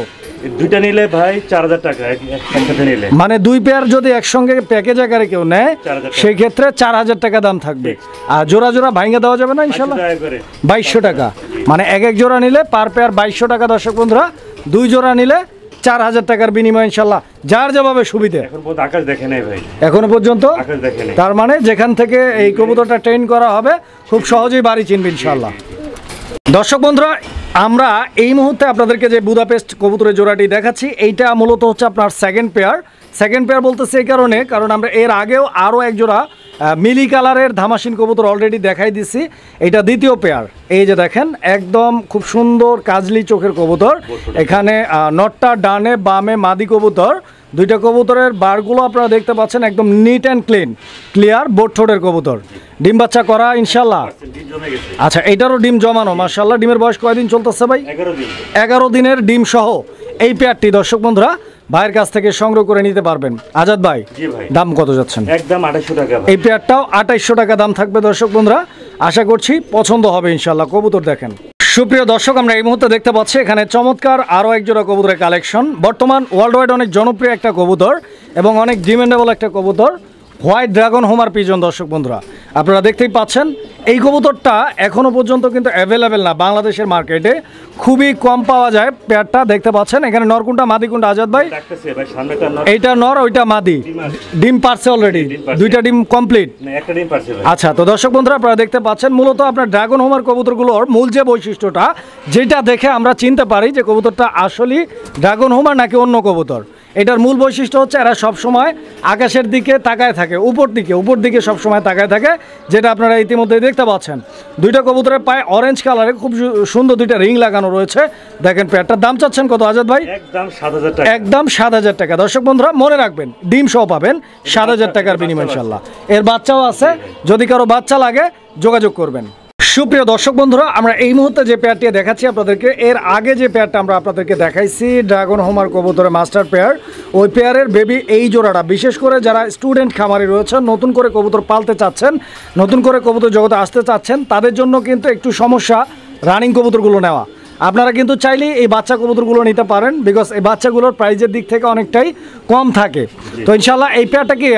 দুইটা নিলে ভাই 4000 টাকা একসাথে নিলে। মানে 2 পেয়ার যদি একসঙ্গে প্যাকেজ আকারে কেউ নেয় সেই ক্ষেত্রে 4000 টাকা দাম থাকবে। আর জোড়া জোড়া ভাঙা দেওয়া যাবে না ইনশাআল্লাহ? 2200 টাকা। মানে এক জোড়া নিলে পার পেয়ার 2200 টাকা। দর্শক বন্ধুরা, 2 জোড়া নিলে 4000 টাকার বিনিময় ইনশাআল্লাহ, যার যেভাবে সুবিধা। আকাশ দেখে নাই ভাই এখনো পর্যন্ত। তার মানে যেখান থেকে এই কবুতরটা ট্রেন করা হবে খুব সহজেই বাড়ি চিনবে ইনশাআল্লাহ। দর্শক বন্ধুরা, আমরা এই মুহূর্তে আপনাদেরকে যে বুদাপেস্ট কবুতরের জোড়াটি দেখাচ্ছি, এইটা মূলত হচ্ছে আপনার সেকেন্ড পেয়ার বলতেছে এই কারণ আমরা এর আগেও আরও এক জোড়া মিলি কালারের ধামাসিন কবুতর অলরেডি দেখাই দিছি। এটা দ্বিতীয় পেয়ার। এই যে দেখেন, একদম খুব সুন্দর কাজলি চোখের কবুতর। এখানে নটটা ডানে বামে মাদি কবুতর। 2টা কবুতরের বারগুলো আপনারা দেখতে পাচ্ছেন একদম নিট অ্যান্ড ক্লিয়ার বোট ঠোঁটের কবুতর, ডিম বাচ্চা করা ইনশাল্লাহ। আচ্ছা, এটারও ডিম জমানো মাশাআল্লাহ। ডিমের বয়স কয়দিন চলতেছে ভাই? 11 দিনের ডিম সহ এই পেয়ারটি দর্শক বন্ধুরা ভাইয়ের কাছ থেকে সংগ্রহ করে নিতে পারবেন। আজাদ ভাই, দাম কত যাচ্ছেন? একদম 2800 টাকা। এই পেয়ারটাও 2800 টাকা দাম থাকবে। দর্শক বন্ধুরা আশা করছি পছন্দ হবে ইনশাল্লাহ। কবুতর দেখেন। সুপ্রিয় দর্শক, আমরা এই মুহূর্তে দেখতে পাচ্ছি এখানে চমৎকার আরও এক জোড়া কবুতরের কালেকশন। বর্তমান ওয়ার্ল্ড ওয়াইড অনেক জনপ্রিয় একটা কবুতর এবং অনেক ডিমান্ডেবল একটা কবুতর, হোয়াইট ড্রাগন হোমার পিজন। দর্শক বন্ধুরা আপনারা দেখতেই পাচ্ছেন এই কবুতরটা এখনও পর্যন্ত কিন্তু অ্যাভেলেবেল না বাংলাদেশের মার্কেটে, খুবই কম পাওয়া যায়। পেয়ারটা দেখতে পাচ্ছেন এখানে নরকুন্ডা মাদি কোনটা আজাদ ভাই? এইটা নর, ওইটা মাদি। ডিম পারছে অলরেডি, 2টা ডিম কমপ্লিট। আচ্ছা, তো দর্শক বন্ধুরা আপনারা দেখতে পাচ্ছেন মূলত আপনার ড্রাগন হোমার কবুতরগুলোর মূল যে বৈশিষ্ট্যটা, যেটা দেখে আমরা চিনতে পারি যে কবুতরটা আসলে ড্রাগন হোমার নাকি অন্য কবুতর, এটার মূল বৈশিষ্ট্য হচ্ছে এরা সবসময় আকাশের দিকে তাকায় থাকে, উপর দিকে সবসময় তাকায় থাকে, যেটা আপনারা ইতিমধ্যে দেখতে পাচ্ছেন। 2টা কবুতরের পায়ে অরেঞ্জ কালারে খুব সুন্দর 2টা রিং লাগানো রয়েছে। দেখেন পেয়ারটার দাম চাচ্ছেন কত আজাদ ভাই? একদম 7000 টাকা। দর্শক বন্ধুরা মনে রাখবেন, ডিম সহ পাবেন 7000 টাকার বিনিময় ইনশাল্লাহ। এর বাচ্চাও আছে, যদি কারো বাচ্চা লাগে যোগাযোগ করবেন। সুপ্রিয় দর্শক বন্ধুরা, আমরা এই মুহূর্তে যে পেয়ারটি দেখাচ্ছি আপনাদেরকে, এর আগে যে পেয়ারটা আমরা আপনাদেরকে দেখাইছি ড্রাগন হোমার কবুতরের মাস্টার পেয়ার, ওই পেয়ারের বেবি এই জোড়াটা। বিশেষ করে যারা স্টুডেন্ট খামারি রয়েছেন, নতুন করে কবুতর পালতে চাচ্ছেন, নতুন করে কবুতর জগতে আসতে চাচ্ছেন, তাদের জন্য কিন্তু একটু সমস্যা রানিং কবুতরগুলো নেওয়া। আপনারা কিন্তু চাইলেই এই বাচ্চা কবুতরগুলো নিতে পারেন, বিকজ এই বাচ্চাগুলোর প্রাইজের দিক থেকে অনেকটাই কম থাকে। তো ইনশাল্লাহ এই পেয়ারটা কি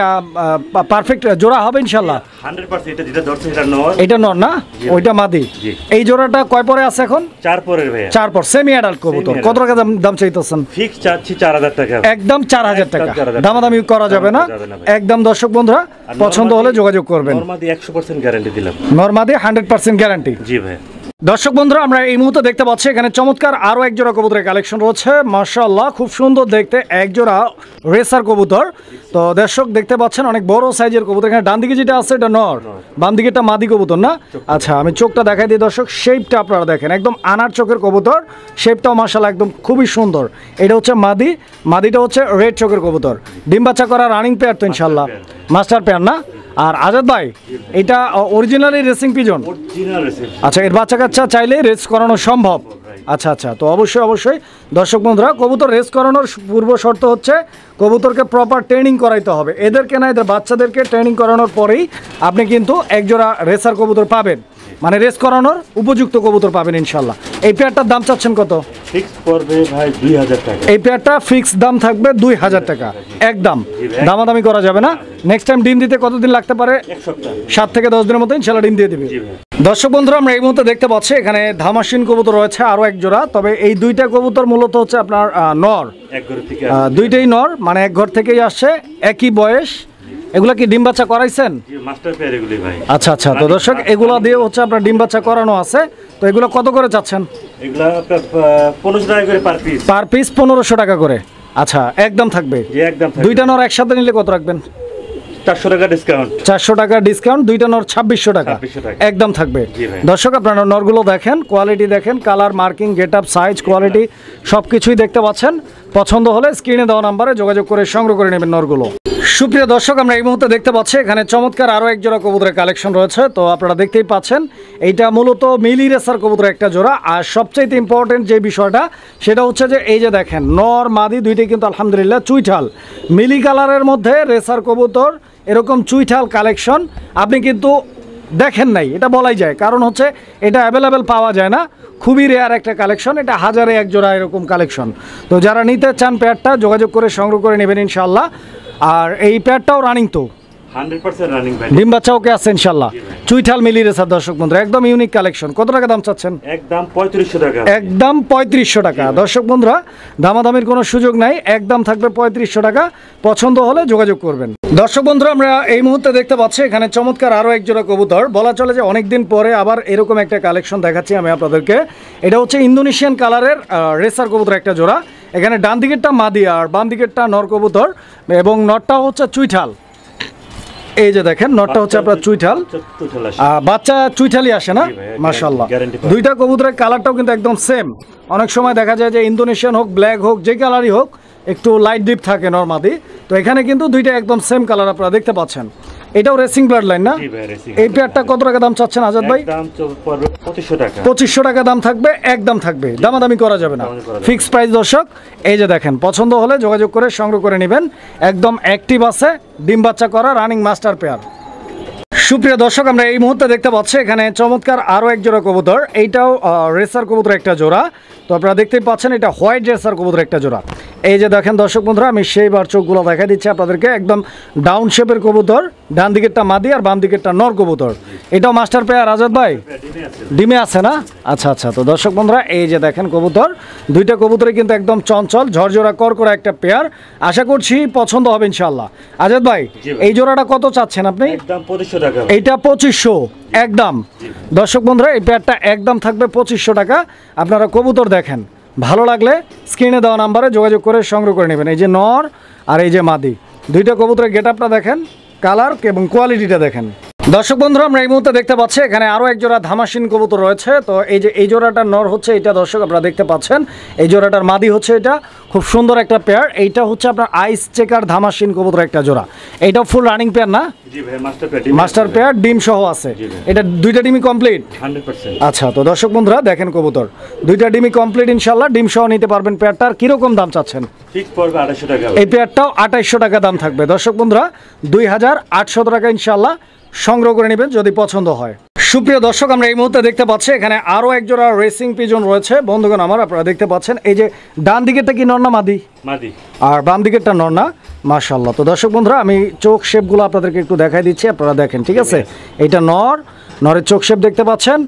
পারফেক্ট জোড়া হবে ইনশাল্লাহ? 100% এটা যেটা ধরছে এটা নর, এটা নর না, ওইটা মাদি। জি। এই জোড়াটা কয় পরে আছে এখন? 4 পরের ভাইয়া। 4 পর, সেমি অ্যাডাল্ট কবুতর। Semi কত টাকা দাম চাইতেছেন? ফিক্স চাচ্ছি 4000 টাকা। একদম 4000 টাকা। একদম 4000 দামাদামি করা যাবে না, যাবে না ভাই। একদম। দর্শক বন্ধুরা, আর পছন্দ হলে নরমাদি- যোগাযোগ করবেন। নরমাদি 100% গ্যারান্টি দিলাম। নরমাদি 100% গ্যারান্টি। জি ভাই। দর্শক বন্ধুরা, আমরা এই মুহূর্তে দেখতে পাচ্ছি এখানে চমৎকার আরো এক জোড়া কবুতরের কালেকশন রয়েছে। মাশাআল্লাহ, খুব সুন্দর দেখতে এক জোড়া রেসার কবুতর। তো দর্শক দেখতে পাচ্ছেন অনেক বড় সাইজের কবুতর। এখানে ডান দিকে যেটা আছে এটা নর, বাম দিকে এটা মাদি কবুতর না? আচ্ছা, আমি চোখটা দেখাই দিই দর্শক। শেপটা আপনারা দেখেন, একদম আনার চোখের কবুতর। শেপটাও মাশাআল্লাহ একদম খুবই সুন্দর। এটা হচ্ছে মাদি, মাদিটা হচ্ছে রেড চোখের কবুতর। ডিম বাচ্চা করা রানিং পেয়ার তো ইনশাআল্লাহ, মাস্টার পেয়ার না? আর আজাদ ভাই, এটা originally racing pigeon? Original racing. আচ্ছা, এর বাচ্চা কাচ্চা চাইলে রেস করানো সম্ভব? আচ্ছা আচ্ছা, তো অবশ্যই দর্শক বন্ধুরা, কবুতর রেস করানোর পূর্ব শর্ত হচ্ছে কবুতরকে প্রপার ট্রেনিং করাইতে হবে। এদেরকে না, এদের বাচ্চাদেরকে ট্রেনিং করানোর পরেই আপনি কিন্তু একজোড়া রেসার কবুতর পাবেন, মানে রেস করানোর উপযুক্ত কবুতর পাবেন ইনশাল্লাহ। এই পেয়ারটার দাম চাচ্ছেন কত? ফিক্স পড়বে ভাই 2000 টাকা। এই পেয়ারটা ফিক্স দাম থাকবে 2000 টাকা, একদম। দামাদামি করা যাবে না। নেক্সট টাইম ডিম দিতে কতদিন লাগতে পারে? 1 সপ্তাহ। 7 থেকে 10 দিনের মতো ইনশাল্লাহ ডিম দিয়ে দিবে। জি ভাই। দর্শক বন্ধুরা, আমরা এই মুহূর্তে দেখতে পাচ্ছি এখানে ধামাসিন কবুতর রয়েছে আরো এক জোড়া। তবে এই দুইটা কবুতর মূলত হচ্ছে আপনার নর, এক ঘর থেকে দুইটাই নর, মানে এক ঘর থেকেই আসছে, একই বয়স। এগুলা কি ডিম বাচ্চা করাইছেন? জি, মাস্টার পেয়ার এগুলি ভাই। আচ্ছা আচ্ছা, তো দর্শক এগুলা দিয়ে হচ্ছে আপনার ডিম বাচ্চা করানো আছে। তো এগুলো কত করে চাচ্ছেন? এগুলা আপনার 1500 টাকা করে পার পিস। পার পিস 1500 টাকা করে। আচ্ছা, একদম থাকবে। জি, একদম থাকবে। দুইটা নর একসাথে নিলে কত রাখবেন? 400 টাকা ডিসকাউন্ট। 400 টাকা ডিসকাউন্ট, দুইটা নর 2600 টাকা 2600 টাকা। একদম থাকবে। জি ভাই। দর্শক, আপনারা নরগুলো দেখেন, কোয়ালিটি দেখেন, colour, marking, get up, size, quality সব কিছুই দেখতে পাচ্ছেন। পছন্দ হলে স্ক্রিনে দেওয়া নাম্বারে যোগাযোগ করে সংগ্রহ করে নেবেন নরগুলো। সুপ্রিয় দর্শক, আমরা এই মুহূর্তে দেখতে পাচ্ছি এখানে চমৎকার আরও এক জোড়া কবুতরের কালেকশন রয়েছে। তো আপনারা দেখতেই পাচ্ছেন, এইটা মূলত মিলি রেসার কবুতরের একটা জোড়া। আর সবচেয়ে ইম্পর্টেন্ট যে বিষয়টা সেটা হচ্ছে যে এই যে দেখেন, নর মাদি দুইটাই কিন্তু আলহামদুলিল্লাহ চুইঠাল। মিলি কালারের মধ্যে রেসার কবুতর এরকম চুইঠাল কালেকশন আপনি কিন্তু দেখেন নাই, এটা বলাই যায়। কারণ হচ্ছে এটা অ্যাভেলেবেল পাওয়া যায় না, খুবই রেয়ার একটা কালেকশন। এটা হাজারে এক জোড়া এরকম কালেকশন। তো যারা নিতে চান পেয়ারটা যোগাযোগ করে সংগ্রহ করে নেবেন ইনশাল্লাহ। আর এই পেয়ারটাও রানিং তো 100% রানিং ভাই। ডিম বাচ্চা ওকে আছে ইনশাল্লাহ। চুইঠাল মিলি রেসার দর্শক বন্ধুরা, একদম ইউনিক কালেকশন। কত টাকা দাম চাচ্ছেন? একদম 3500 টাকা। একদম 3500 টাকা। দর্শক বন্ধুরা, দামাদামির কোনো সুযোগ নাই, একদম থাকবে 3500 টাকা। পছন্দ হলে যোগাযোগ করবেন। দর্শক বন্ধুরা, আমরা এই মুহূর্তে দেখতে পাচ্ছি এখানে চমৎকার আরও এক জোড়া কবুতর। বলা চলে যে অনেকদিন পরে আবার এরকম একটা কালেকশন দেখাচ্ছি আমি আপনাদেরকে। এটা হচ্ছে ইন্দোনেশিয়ান কালারের রেসার কবুতর একটা জোড়া। এখানে ডান দিকেরটা মাদি আর বাম দিকেরটা নর কবুতর, এবং নরটা হচ্ছে চুইঠাল। এই যে দেখেন, নরটা হচ্ছে আপনার চুইঠাল, বাচ্চা চুইঠালি আসে না? মাশাআল্লাহ, দুইটা কবুতরের কালারটাও কিন্তু একদম সেম। অনেক সময় দেখা যায় যে ইন্দোনেশিয়ান হোক, ব্ল্যাক হোক, যে কালারই হোক, একটু লাইট ডিপ থাকে নরমাদি। তো এখানে কিন্তু দুইটা একদম সেম কালার আপনারা দেখতে পাচ্ছেন। এটাও রেসিং ব্লাড লাইন না? এই পেয়ারটা কত টাকা দাম চাচ্ছেন আজাদ ভাই? দাম পড়বে 2500 টাকা। 2500 টাকা দাম থাকবে, একদম থাকবে। দামাদামি করা যাবে না, ফিক্স প্রাইস দর্শক। এই যে দেখেন, পছন্দ হলে যোগাযোগ করে সংগ্রহ করে নেবেন। একদম অ্যাক্টিভ আছে, ডিম বাচ্চা করা রানিং মাস্টার পেয়ার। সুপ্রিয় দর্শক, আমরা এই মুহূর্তে দেখতে পাচ্ছি এখানে চমৎকার আরও এক জোড়া কবুতর। এইটাও রেসার কবুতর একটা জোড়া। তো আপনারা দেখতেই পাচ্ছেন, এটা হোয়াইট রেসার কবুতর একটা জোড়া। এই যে দেখেন দর্শক বন্ধুরা, আমি সেইবার চোখগুলো দেখা দিচ্ছি আপনাদেরকে। একদম ডাউন শেপের কবুতর, ডান দিকেরটা মাদি আর বাম দিকেরটা নর কবুতর। এটাও মাস্টার পেয়ার আজাদ ভাই? ডিমে আছে না? আচ্ছা আচ্ছা, তো দর্শক বন্ধুরা, এই যে দেখেন কবুতর, দুইটা কবুতরে কিন্তু একদম চঞ্চল, ঝরঝরা করা একটা পেয়ার। আশা করছি পছন্দ হবে ইনশাল্লাহ। আজাদ ভাই, এই জোড়াটা কত চাচ্ছেন আপনি? একদম 2500 টাকা। এইটা 2500 একদম। দর্শক বন্ধুরা, এই পেয়ারটা একদম থাকবে 2500 টাকা। আপনারা কবুতর দেখেন, ভালো লাগলে স্ক্রিনে দেওয়া নাম্বারে যোগাযোগ করে সংগ্রহ করে নেবেন। এই যে নর আর এই যে মাদি, দুইটা কবুতরের গেট আপটা দেখেন, কালার এবং কোয়ালিটিটা দেখেন। দর্শক বন্ধুরা, আমরা এই মুহূর্তে দেখতে পাচ্ছি এখানে আরো এক জোড়া ধামাসিন কবুতর রয়েছে। তো এই যে এই জোড়াটার নর হচ্ছে এটা, দর্শক আপনারা দেখতে পাচ্ছেন। এই জোড়াটার মাদি হচ্ছে এটা, খুব সুন্দর একটা পেয়ার। এইটা হচ্ছে আপনার আইস চেকার ধামাসিন কবুতর একটা জোড়া। এইটা ফুল রানিং পেয়ার না? জি ভাই, মাস্টার পেয়ার, ডিম সহ আছে। এটা দুইটা ডিমই কমপ্লিট 100%। আচ্ছা, তো দর্শক বন্ধুরা দেখেন কবুতর দুইটা ডিমই কমপ্লিট, ইনশাআল্লাহ ডিম সহ নিতে পারবেন। পেয়ারটার কিরকম দাম চাচ্ছেন? ঠিক পড়বে 250 টাকা। এই পেয়ারটাও 2800 টাকা দাম থাকবে। দর্শক বন্ধুরা 2800 টাকা ইনশাআল্লাহ সংগ্রহ করে নেবেন যদি পছন্দ হয়। সুপ্রিয় দর্শক, আমরা এই মুহূর্তে দেখতে পাচ্ছি এখানে আরো এক জোড়া রেসিং পিজন রয়েছে বন্ধুগণ আমার। আপনারা দেখতে পাচ্ছেন এই যে ডান দিকেরটা কি নর না মাদি? মাদি। আর বাম দিকেরটা নর না? মাশাআল্লাহ। তো দর্শক বন্ধুরা আমি চোখ শেপগুলো আপনাদেরকে একটু দেখাই দিচ্ছি, আপনারা দেখেন, ঠিক আছে? এইটা নর, নরের চোখ শেপ দেখতে পাচ্ছেন।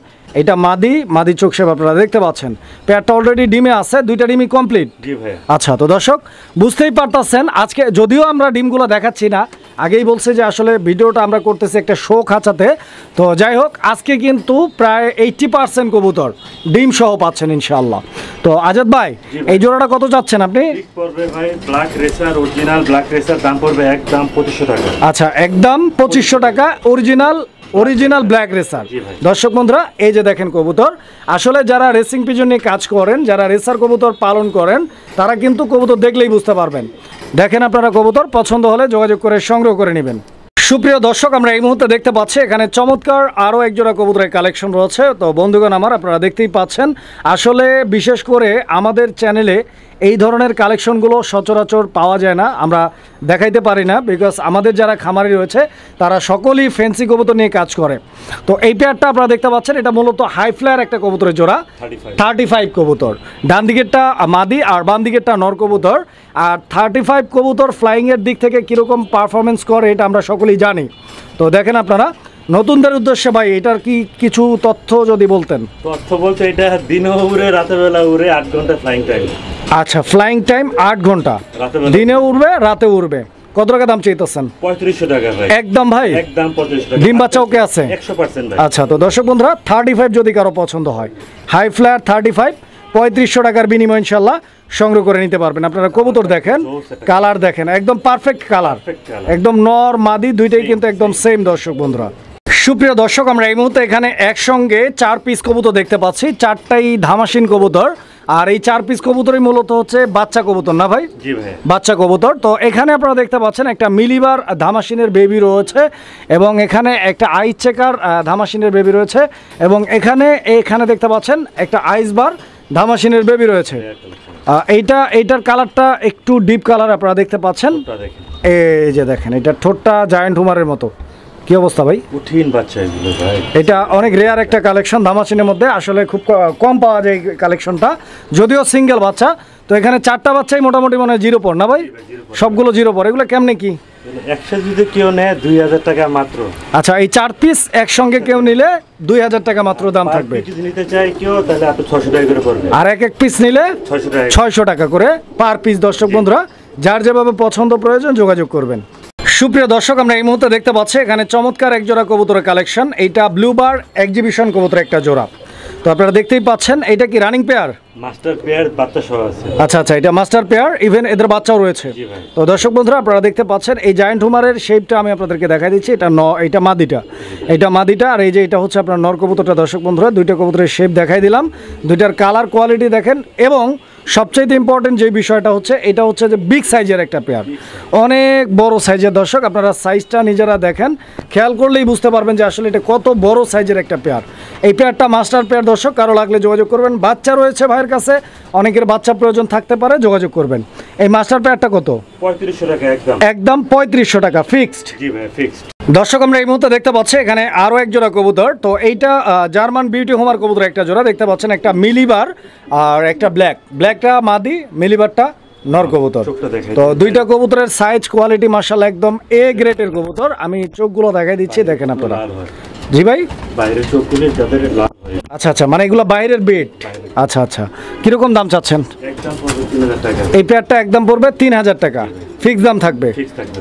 এটা মাদি, মাদি চোখ শেপ আপনারা দেখতে পাচ্ছেন। পেয়ারটা অলরেডি ডিমে আছে, দুইটা ডিমই কমপ্লিট। জি ভাই। আচ্ছা, তো দর্শক বুঝতেই পারতেছেন আজকে যদিও আমরা ডিমগুলো দেখাচ্ছি না, আগেই বলছে যে আসলে ভিডিওটা আমরা করতেছি একটা শো খাঁচাতে। তো যাই হোক, আজকে কিন্তু প্রায় 80% কবুতর ডিম সহ পাচ্ছেন ইনশাআল্লাহ। তো আজাদ ভাই, এই জোড়াটা কত চাচ্ছেন আপনি? ঠিক পড়বে ভাই black racer, original black racer, দাম পড়বে একদম 2500 টাকা। আচ্ছা, একদম 2500 টাকা অরিজিনাল ব্ল্যাক রেসার। দর্শক বন্ধুরা এই যে দেখেন কবুতর, আসলে যারা রেসিং পিজন নিয়ে কাজ করেন, যারা রেসার কবুতর পালন করেন, তারা কিন্তু কবুতর দেখলেই বুঝতে পারবেন। দেখেন আপনারা কবুতর পছন্দ হলে যোগাযোগ করে সংগ্রহ করে নেবেন। সুপ্রিয় দর্শক, আমরা এই মুহূর্তে দেখতে পাচ্ছি এখানে চমৎকার আরও এক জোড়া কবুতরের কালেকশন রয়েছে। তো বন্ধুগণ আমার, আপনারা দেখতেই পাচ্ছেন আসলে বিশেষ করে আমাদের চ্যানেলে এই ধরনের কালেকশনগুলো সচরাচর পাওয়া যায় না, আমরা দেখাইতে পারি না, বিকজ আমাদের যারা খামারি রয়েছে তারা সকলেই ফ্যান্সি কবুতর নিয়ে কাজ করে। তো এই পেয়ারটা আপনারা দেখতে পাচ্ছেন, এটা মূলত হাই ফ্লায়ার একটা কবুতরের জোড়া, 35 কবুতর। ডান দিকেরটা মাদি আর বাম দিকেরটা নর কবুতর। আর 35 কবুতর ফ্লাইংয়ের দিক থেকে কীরকম পারফরমেন্স করে এটা আমরা সকলেই জানি। তো দেখেন আপনারা, নতুনদের উদ্দেশ্যে ভাই এটার কি কিছু তথ্য যদি বলতেন? তথ্য বলতে এটা দিনে উড়ে রাতের বেলা উড়ে 8 ঘন্টা ফ্লাইং টাইম। আচ্ছা, ফ্লাইং টাইম 8 ঘন্টা, দিনে উড়বে রাতে উড়বে। কত টাকা দাম চাইতেছেন? 3500 টাকা ভাই। একদম ভাই, একদম 3500 টাকা। ডিম বাচ্চা ওকে আছে 100% ভাই। আচ্ছা, তো দর্শক বন্ধুরা 35 যদি কারো পছন্দ হয়, হাই ফ্লায়ার 35 3500 টাকার বিনিময় ইনশাল্লাহ সংগ্রহ করে নিতে পারবেন। আপনারা কবুতর দেখেন, কালার দেখেন, একদম পারফেক্ট কালার, একদম নর মাদি দুইটাই কিন্তু একদম সেম। দর্শক বন্ধুরা, সুপ্রিয় দর্শক, আমরা এই মুহূর্তে এখানে একসঙ্গে 4 পিস কবুতর দেখতে পাচ্ছি, 4টাই ধামাসিন কবুতর। আর এই 4 পিস কবুতরই মূলত হচ্ছে বাচ্চা কবুতর না ভাই? জি ভাই, বাচ্চা কবুতর। তো এখানে আপনারা দেখতে পাচ্ছেন একটা মিলিবার ধামাসিনের বেবি রয়েছে, এবং এখানে একটা আইস চেকার ধামাসিনের বেবি রয়েছে, এবং এখানে দেখতে পাচ্ছেন একটা আইসবার ধামাসিনের বেবি রয়েছে। এইটার কালারটা একটু ডিপ কালার আপনারা দেখতে পাচ্ছেন। এই যে দেখেন, এটা ঠোঁটটা জায়ান্ট হুমারের মতো। কি অবস্থা ভাই? কঠিন বাচ্চা এগুলো ভাই। এটা অনেক রেয়ার একটা কালেকশন, ধামাসিনের মধ্যে আসলে খুব কম পাওয়া যায় কালেকশনটা, যদিও সিঙ্গেল বাচ্চা। তো এখানে 4টা বাচ্চাই মোটামুটি মনে হয় 0 পর না ভাই? সবগুলো 0 পর। এগুলো কেমনে কি? 100 যদি কেউ নেয় 2000 টাকা মাত্র। আচ্ছা, এই 4 পিস একসঙ্গে কেউ নিলে 2000 টাকা মাত্র দাম থাকবে। যদি নিতে চাই কেউ তাহলে আপনি 600 টাকা করে পড়বে। আর এক পিস নিলে 600 টাকা করে পার পিস। দর্শক বন্ধুরা, যার যেভাবে পছন্দ প্রয়োজন যোগাযোগ করবেন। সুপ্রিয় দর্শক, আমরা এই মুহূর্তে দেখতে পাচ্ছি এখানে চমৎকার এক জোড়া কবুতরের কালেকশন। এইটা ব্লুবার এক্সিবিশন কবুতর একটা জোড়া। তো আপনারা দেখতেই পাচ্ছেন, এটা কি রানিং পেয়ার? মাস্টার পেয়ার, বাচ্চা সহ আছে। আচ্ছা, এটা মাস্টার পেয়ার, ইভেন এদের বাচ্চাও রয়েছে। তো দর্শক বন্ধুরা, আপনারা দেখতে পাচ্ছেন এই জায়ান্ট হুমারের শেপটা আমি আপনাদেরকে দেখাই দিচ্ছি। এটা মাদিটা, আর এই যে এটা হচ্ছে আপনার নর কবুতরটা। দর্শক বন্ধুরা, দুইটা কবুতরের শেপ দেখাই দিলাম, দুইটার কালার কোয়ালিটি দেখেন। এবং সবচেয়ে ইম্পর্টেন্ট যে বিষয়টা হচ্ছে, এটা হচ্ছে যে বিগ সাইজের একটা পেয়ার, অনেক বড় সাইজের। দর্শক আপনারা সাইজটা নিজেরা দেখেন, খেয়াল করলেই বুঝতে পারবেন যে আসলে এটা কত বড় সাইজের একটা পেয়ার। এই পেয়ারটা মাস্টার পেয়ার। দর্শক, কারো লাগলে যোগাযোগ করবেন। বাচ্চা রয়েছে ভাইয়ের কাছে, অনেকের বাচ্চা প্রয়োজন থাকতে পারে, যোগাযোগ করবেন। এই মাস্টার পেয়ারটা কত? 3500 টাকা একদম 3500 টাকা ফিক্সড। জি ভাই, ফিক্সড। দর্শক, আমরা এই মুহূর্তে দেখতে পাচ্ছি এখানে আরো এক জোড়া কবুতর। তো এইটা জার্মান বিউটি হোমার কবুতর একটা জোড়া দেখতে পাচ্ছেন, একটা মিলিবার আর একটা ব্ল্যাকটা মাদি, মিলিবারটা নর কবুতর। তো দুইটা কবুতরের সাইজ কোয়ালিটি মাশাআল্লাহ একদম এ গ্রেডের কবুতর। আমি চোখগুলো দেখাই দিচ্ছি, দেখেন আপনারা। জি ভাই, বাইরের চোখগুলো যাদের লাল হয়। আচ্ছা, মানে এগুলো বাইরের বেড। আচ্ছা, কিরকম দাম চাচ্ছেন? একদম 3000 টাকা। এই পেয়ারটা একদম পড়বে 3000 টাকা, ফিক্স দাম থাকবে।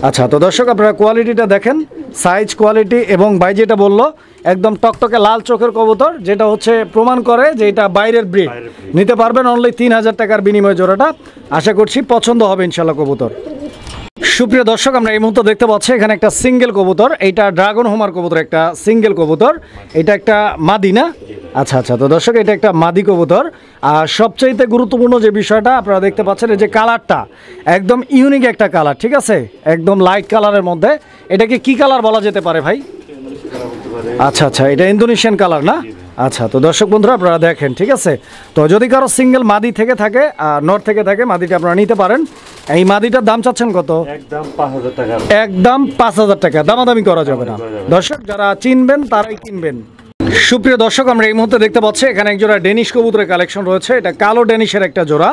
আচ্ছা, তো দর্শক আপনারা কোয়ালিটিটা দেখেন, সাইজ কোয়ালিটি, এবং ভাই যেটা বললো একদম টকটকে লাল চোখের কবুতর, যেটা হচ্ছে প্রমাণ করে যে এটা বাইরের ব্রিড। নিতে পারবেন অনলি 3000 টাকার বিনিময়ে জোড়াটা। আশা করছি পছন্দ হবে ইনশাল্লাহ কবুতর। সুপ্রিয় দর্শক, আমরা এই মুহূর্তে দেখতে পাচ্ছি এখানে একটা সিঙ্গেল কবুতর। এইটা ড্রাগন হোমার কবুতর, একটা সিঙ্গেল কবুতর। এটা একটা মাদি না? আচ্ছা আচ্ছা, তো দর্শক এটা একটা মাদি কবুতর। আর সবচাইতে গুরুত্বপূর্ণ যে বিষয়টা আপনারা দেখতে পাচ্ছেন, এই যে কালারটা একদম ইউনিক একটা কালার, ঠিক আছে, একদম লাইট কালারের মধ্যে। এটাকে কি কালার বলা যেতে পারে ভাই? আচ্ছা আচ্ছা, এটা ইন্দোনেশিয়ান কালার না? আচ্ছা, তো দর্শক বন্ধুরা আপনারা দেখেন, ঠিক আছে। তো যদি কারো সিঙ্গেল মাদি থেকে থাকে, নর থেকে থাকে, মাদিটা আপনারা নিতে পারেন। এই মাদিটার দাম চাচ্ছেন কত? একদম 5000 টাকা। একদম 5000 টাকা, দামাদামি করা যাবে না। দর্শক যারা চিনবেন তারাই কিনবেন। সুপ্রিয় দর্শক, আমরা এই মুহূর্তে দেখতে পাচ্ছি এখানে এক জোড়া ডেনিশ কবুতরের কালেকশন রয়েছে। এটা কালো ডেনিশের একটা জোড়া।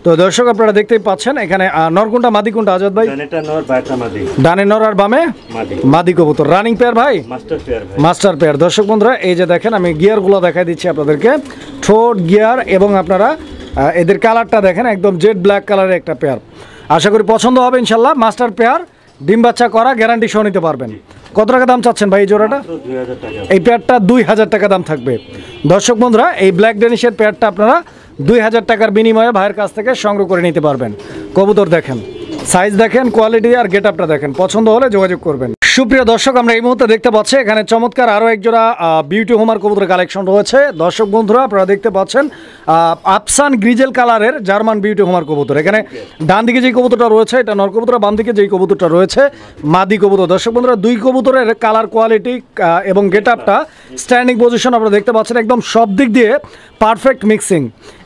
তো দর্শক আপনারা দেখতেই পাচ্ছেন এখানে নর কোনটা মাদি কোনটা আজাদ ভাই? এটা নর, বাটা মাদি। ডানে নর আর বামে মাদি। মাদি কবুতর, রানিং পেয়ার ভাই, মাস্টার পেয়ার ভাই। Master pair. দর্শক বন্ধুরা এই যে দেখেন, আমি গিয়ারগুলো দেখাই দিচ্ছি আপনাদেরকে, ঠোঁট গিয়ার, এবং আপনারা এদের কালারটা দেখেন, একদম জেড ব্ল্যাক কালারের একটা পেয়ার। আশা করি পছন্দ হবে ইনশাল্লাহ। মাস্টার পেয়ার, ডিম বাচ্চা করা, গ্যারান্টি সহ নিতে পারবেন। কত টাকা দাম চাচ্ছেন ভাই এই জোড়াটা? 2000 টাকা। এই পেয়ারটা 2000 টাকা দাম থাকবে। দর্শক বন্ধুরা এই ব্ল্যাক ডেনিশের পেয়ারটা আপনারা 2000 টাকার বিনিময়ে ভাইয়ের কাছ থেকে সংগ্রহ করে নিতে পারবেন। কবুতর দেখেন, সাইজ দেখেন, কোয়ালিটি আর গেট আপটা দেখেন, পছন্দ হলে যোগাযোগ করবেন। সুপ্রিয় দর্শক, আমরা এই মুহূর্তে দেখতে পাচ্ছি এখানে চমৎকার আরও এক জোড়া বিউটি হোমার কবুতরের কালেকশন রয়েছে। দর্শক বন্ধুরা আপনারা দেখতে পাচ্ছেন আফসান গ্রিজেল কালারের জার্মান বিউটি হোমার কবুতর। এখানে ডান দিকে যেই কবুতরটা রয়েছে এটা নর কবুতর, বাম দিকে যেই কবুতরটা রয়েছে মাদি কবুতর। দর্শক বন্ধুরা দুই কবুতরের কালার কোয়ালিটি এবং গেট আপটা, স্ট্যান্ডিং পজিশন আপনারা দেখতে পাচ্ছেন, একদম সব দিক দিয়ে পারফেক্ট মিক্সিং,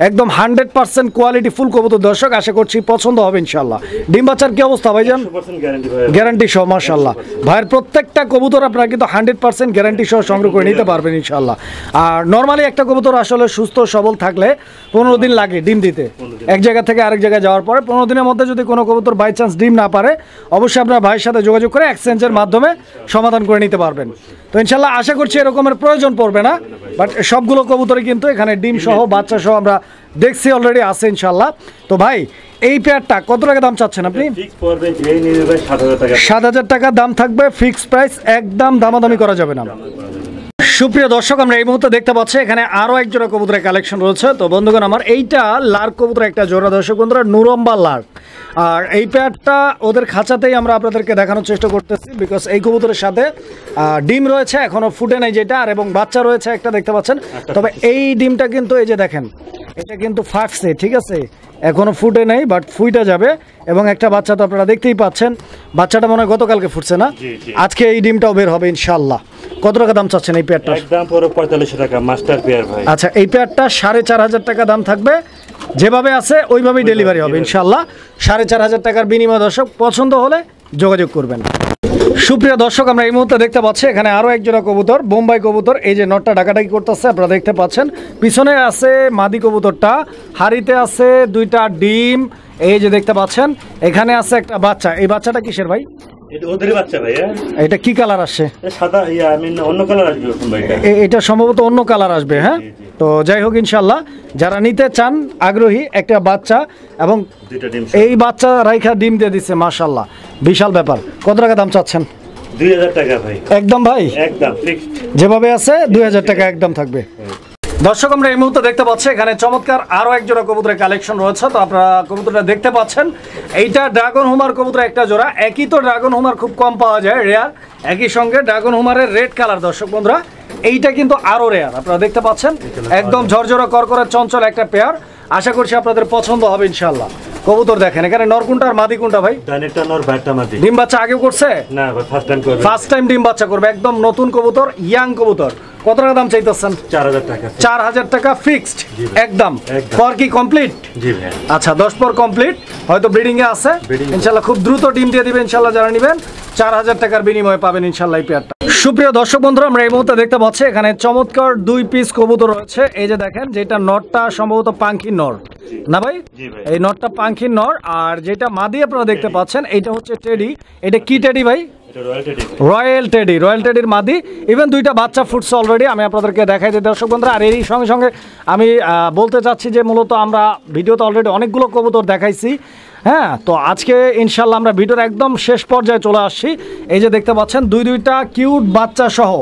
একদম 100% কোয়ালিটি ফুল কবুতর। দর্শক আশা করছি পছন্দ হবে ইনশাল্লাহ। ডিম বাচ্চার কি অবস্থা ভাইজান? 100% গ্যারান্টি ভাই। গ্যারান্টি সহ, মাশাআল্লাহ। ভাইয়ের প্রত্যেকটা কবুতর আপনারা কিন্তু 100% গ্যারান্টি সহ সংগ্রহ করে নিতে পারবেন ইনশাল্লাহ। আর নর্মালি একটা কবুতর আসলে সুস্থ সবল থাকলে 15 দিন লাগে ডিম দিতে। এক জায়গা থেকে আরেক জায়গায় যাওয়ার পরে 15 দিনের মধ্যে যদি কোনো কবুতর বাই চান্স ডিম না পারে, অবশ্যই আপনার ভাইয়ের সাথে যোগাযোগ করে এক্সচেঞ্জের মাধ্যমে সমাধান করে নিতে পারবেন। তো ইনশাল্লাহ আশা করছি এরকমের প্রয়োজন পড়বে না। বাট সবগুলো কবুতরই কিন্তু এখানে ডিম সহ বাচ্চা সহ আমরা দেখছি অলরেডি আছে ইনশাল্লাহ। তো ভাই এই পেয়ারটা কত টাকা দাম চাচ্ছেন আপনি? ফিক্স পড়বে যেই নিবে ভাই 7000 টাকা। 7000 টাকা দাম থাকবে, ফিক্স প্রাইস, একদম দামাদামি করা যাবে না। সুপ্রিয় দর্শক, আমরা এই মুহূর্তে দেখতে পাচ্ছি এখানে আরও এক জোড়া কবুতরের কালেকশন রয়েছে। তো বন্ধুগণ আমার এইটা লার্ক কবুতরের একটা জোড়া। দর্শক বন্ধুরা নুরম্বা লার্ক। আর এই পেয়ারটা ওদের খাঁচাতেই আমরা আপনাদেরকে দেখানোর চেষ্টা করতেছি, বিকজ এই কবুতরের সাথে ডিম রয়েছে, এখনও ফুটে নাই যেটা, আর এবং বাচ্চা রয়েছে একটা দেখতে পাচ্ছেন। তবে এই ডিমটা কিন্তু এই যে দেখেন, এটা কিন্তু ফাটছে, ঠিক আছে, এখনও ফুটে নেই, বাট ফুইটা যাবে। এবং একটা বাচ্চা তো আপনারা দেখতেই পাচ্ছেন, বাচ্চাটা মনে হয় গতকালকে ফুটছে না? আজকে এই ডিমটাও বের হবে ইনশাল্লাহ। কত টাকা দাম চাচ্ছেন এই পেয়ারটা? একদম পুরো 4500 টাকা, মাস্টার পেয়ার ভাই। আচ্ছা, এই পেয়ারটা 4500 টাকা দাম থাকবে, যেভাবে আছে ওইভাবেই ডেলিভারি হবে ইনশাল্লাহ। 4500 টাকার বিনিময়। দর্শক পছন্দ হলে যোগাযোগ করবেন। সুপ্রিয় দর্শক, আমরা এই মুহূর্তে দেখতে পাচ্ছি এখানে আরও এক জোড়া কবুতর, বোম্বাই কবুতর। এই যে নটটা ডাকাডাকি করতেছে আপনারা দেখতে পাচ্ছেন, পিছনে আছে মাদি কবুতরটা, হাড়িতে আছে দুইটা ডিম, এই যে দেখতে পাচ্ছেন, এখানে আছে একটা বাচ্চা। এই বাচ্চাটা কিসের ভাই? এটা ওদেরই বাচ্চা ভাই। এটা কি কালার আসে? সাদা, অন্য কালার আসবে ভাই। এটা সম্ভবত অন্য কালার আসবে। হ্যাঁ, তো যাই হোক ইনশাল্লাহ যারা নিতে চান আগ্রহী, একটা বাচ্চা এবং এই বাচ্চা রাইখা ডিম দিয়ে দিচ্ছে, মাশাল্লাহ, বিশাল ব্যাপার। কত টাকা দাম চাচ্ছেন? 2000 টাকা ভাই। একদম ভাই, একদম ফিক্সড, যেভাবে আছে 2000 টাকা একদম থাকবে। দর্শক আমরা এই মুহূর্তে দেখতে পাচ্ছি এখানে চমৎকার আরও এক জোড়া কবুতরের কালেকশন রয়েছে। তো আপনারা কবুতরটা দেখতে পাচ্ছেন, এইটা ড্রাগন হোমার কবুতর একটা জোড়া। একই তো ড্রাগন হোমার খুব কম পাওয়া যায়, রেয়ার। একই সঙ্গে ড্রাগন হোমারের রেড কালার। দর্শক বন্ধুরা এইটা কিন্তু আরও রেয়ার, আপনারা দেখতে পাচ্ছেন, একদম ঝরঝরা করকরে চঞ্চল একটা পেয়ার। আশা করছি আপনাদের পছন্দ হবে ইনশাল্লাহ। কবুতর দেখেন, এখানে নর কোনটা আর মাদি কোনটা ভাই? ডানেরটা নর, বাটা মাদি। ডিম বাচ্চা আগেও করছে? না ভাই, ফার্স্ট টাইম করবে। ফার্স্ট টাইম ডিম বাচ্চা করবে, একদম নতুন কবুতর, ইয়াং কবুতর। কত টাকা দাম চাইতেছেন? 4000 টাকা। 4000 টাকা ফিক্সড একদম। পর কি কমপ্লিট? জি ভাই। আচ্ছা, 10 পর কমপ্লিট, হয়তো ব্রিডিং এ আছে ইনশাআল্লাহ। খুব দ্রুত ডিম দিয়ে দিবেন ইনশাআল্লাহ যারা নেবেন। 4000 টাকার বিনিময়ে পাবেন ইনশাআল্লাহ এই পেয়ারটা। সুপ্রিয় দর্শক বন্ধুরা, আমরা এই মুহূর্তে দেখতে পাচ্ছি এখানে চমৎকার 2 পিস কবুতর রয়েছে। এই যে দেখেন, যেটা নরটা সম্ভবত পাঙ্খি নর না ভাই? এই নরটা পাঙ্খি নর, আর যেটা মাদি আপনারা দেখতে পাচ্ছেন এইটা হচ্ছে টেডি। এটা কি টেডি ভাই? Royal teddy. রয়্যাল টেডির মাদি। ইভেন দুইটা বাচ্চা ফুটছে অলরেডি, আমি আপনাদেরকে দেখাই দিই দর্শক বন্ধুরা। আর এরই সঙ্গে সঙ্গে আমি বলতে চাচ্ছি যে মূলত আমরা ভিডিওতে অলরেডি অনেকগুলো কবুতর দেখাইছি। হ্যাঁ, তো আজকে ইনশাল্লাহ আমরা ভিডিওর একদম শেষ পর্যায়ে চলে আসছি। এই যে দেখতে পাচ্ছেন দুইটা কিউট বাচ্চা সহ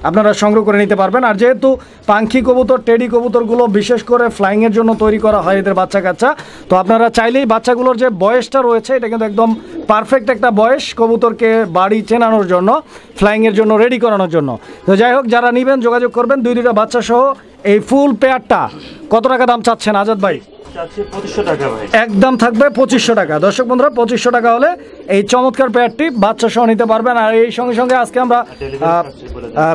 আপনারা সংগ্রহ করে নিতে পারবেন। আর যেহেতু পাখি কবুতর, টেডি কবুতরগুলো বিশেষ করে ফ্লাইংয়ের জন্য তৈরি করা হয় এদের বাচ্চা কাচ্চা, তো আপনারা চাইলেই বাচ্চাগুলোর যে বয়সটা রয়েছে এটা কিন্তু একদম পারফেক্ট একটা বয়স কবুতরকে বাড়ি চেনানোর জন্য, ফ্লাইংয়ের জন্য রেডি করানোর জন্য। তো যাই হোক, যারা নেবেন যোগাযোগ করবেন। দুইটা বাচ্চা সহ এই ফুল পেয়ারটা কত টাকা দাম চাচ্ছেন আজাদ ভাই? 2500 টাকা ভাই, একদম থাকবে 2500 টাকা। দর্শক বন্ধুরা, 2500 টাকা হলে এই চমৎকার পেয়ারটি বাচ্চা সহ নিতে পারবেন। আর এই সঙ্গে সঙ্গে আজকে আমরা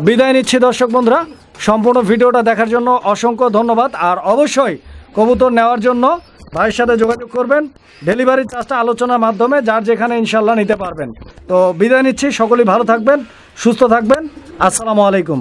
বিদায় নিচ্ছি দর্শক বন্ধুরা। সম্পূর্ণ ভিডিওটা দেখার জন্য অসংখ্য ধন্যবাদ। আর অবশ্যই কবুতর নেওয়ার জন্য ভাইয়ের সাথে যোগাযোগ করবেন। ডেলিভারি চার্জটা আলোচনার মাধ্যমে যার যেখানে ইনশাল্লাহ নিতে পারবেন। তো বিদায় নিচ্ছি, সকলেই ভালো থাকবেন, সুস্থ থাকবেন। আসসালামু আলাইকুম।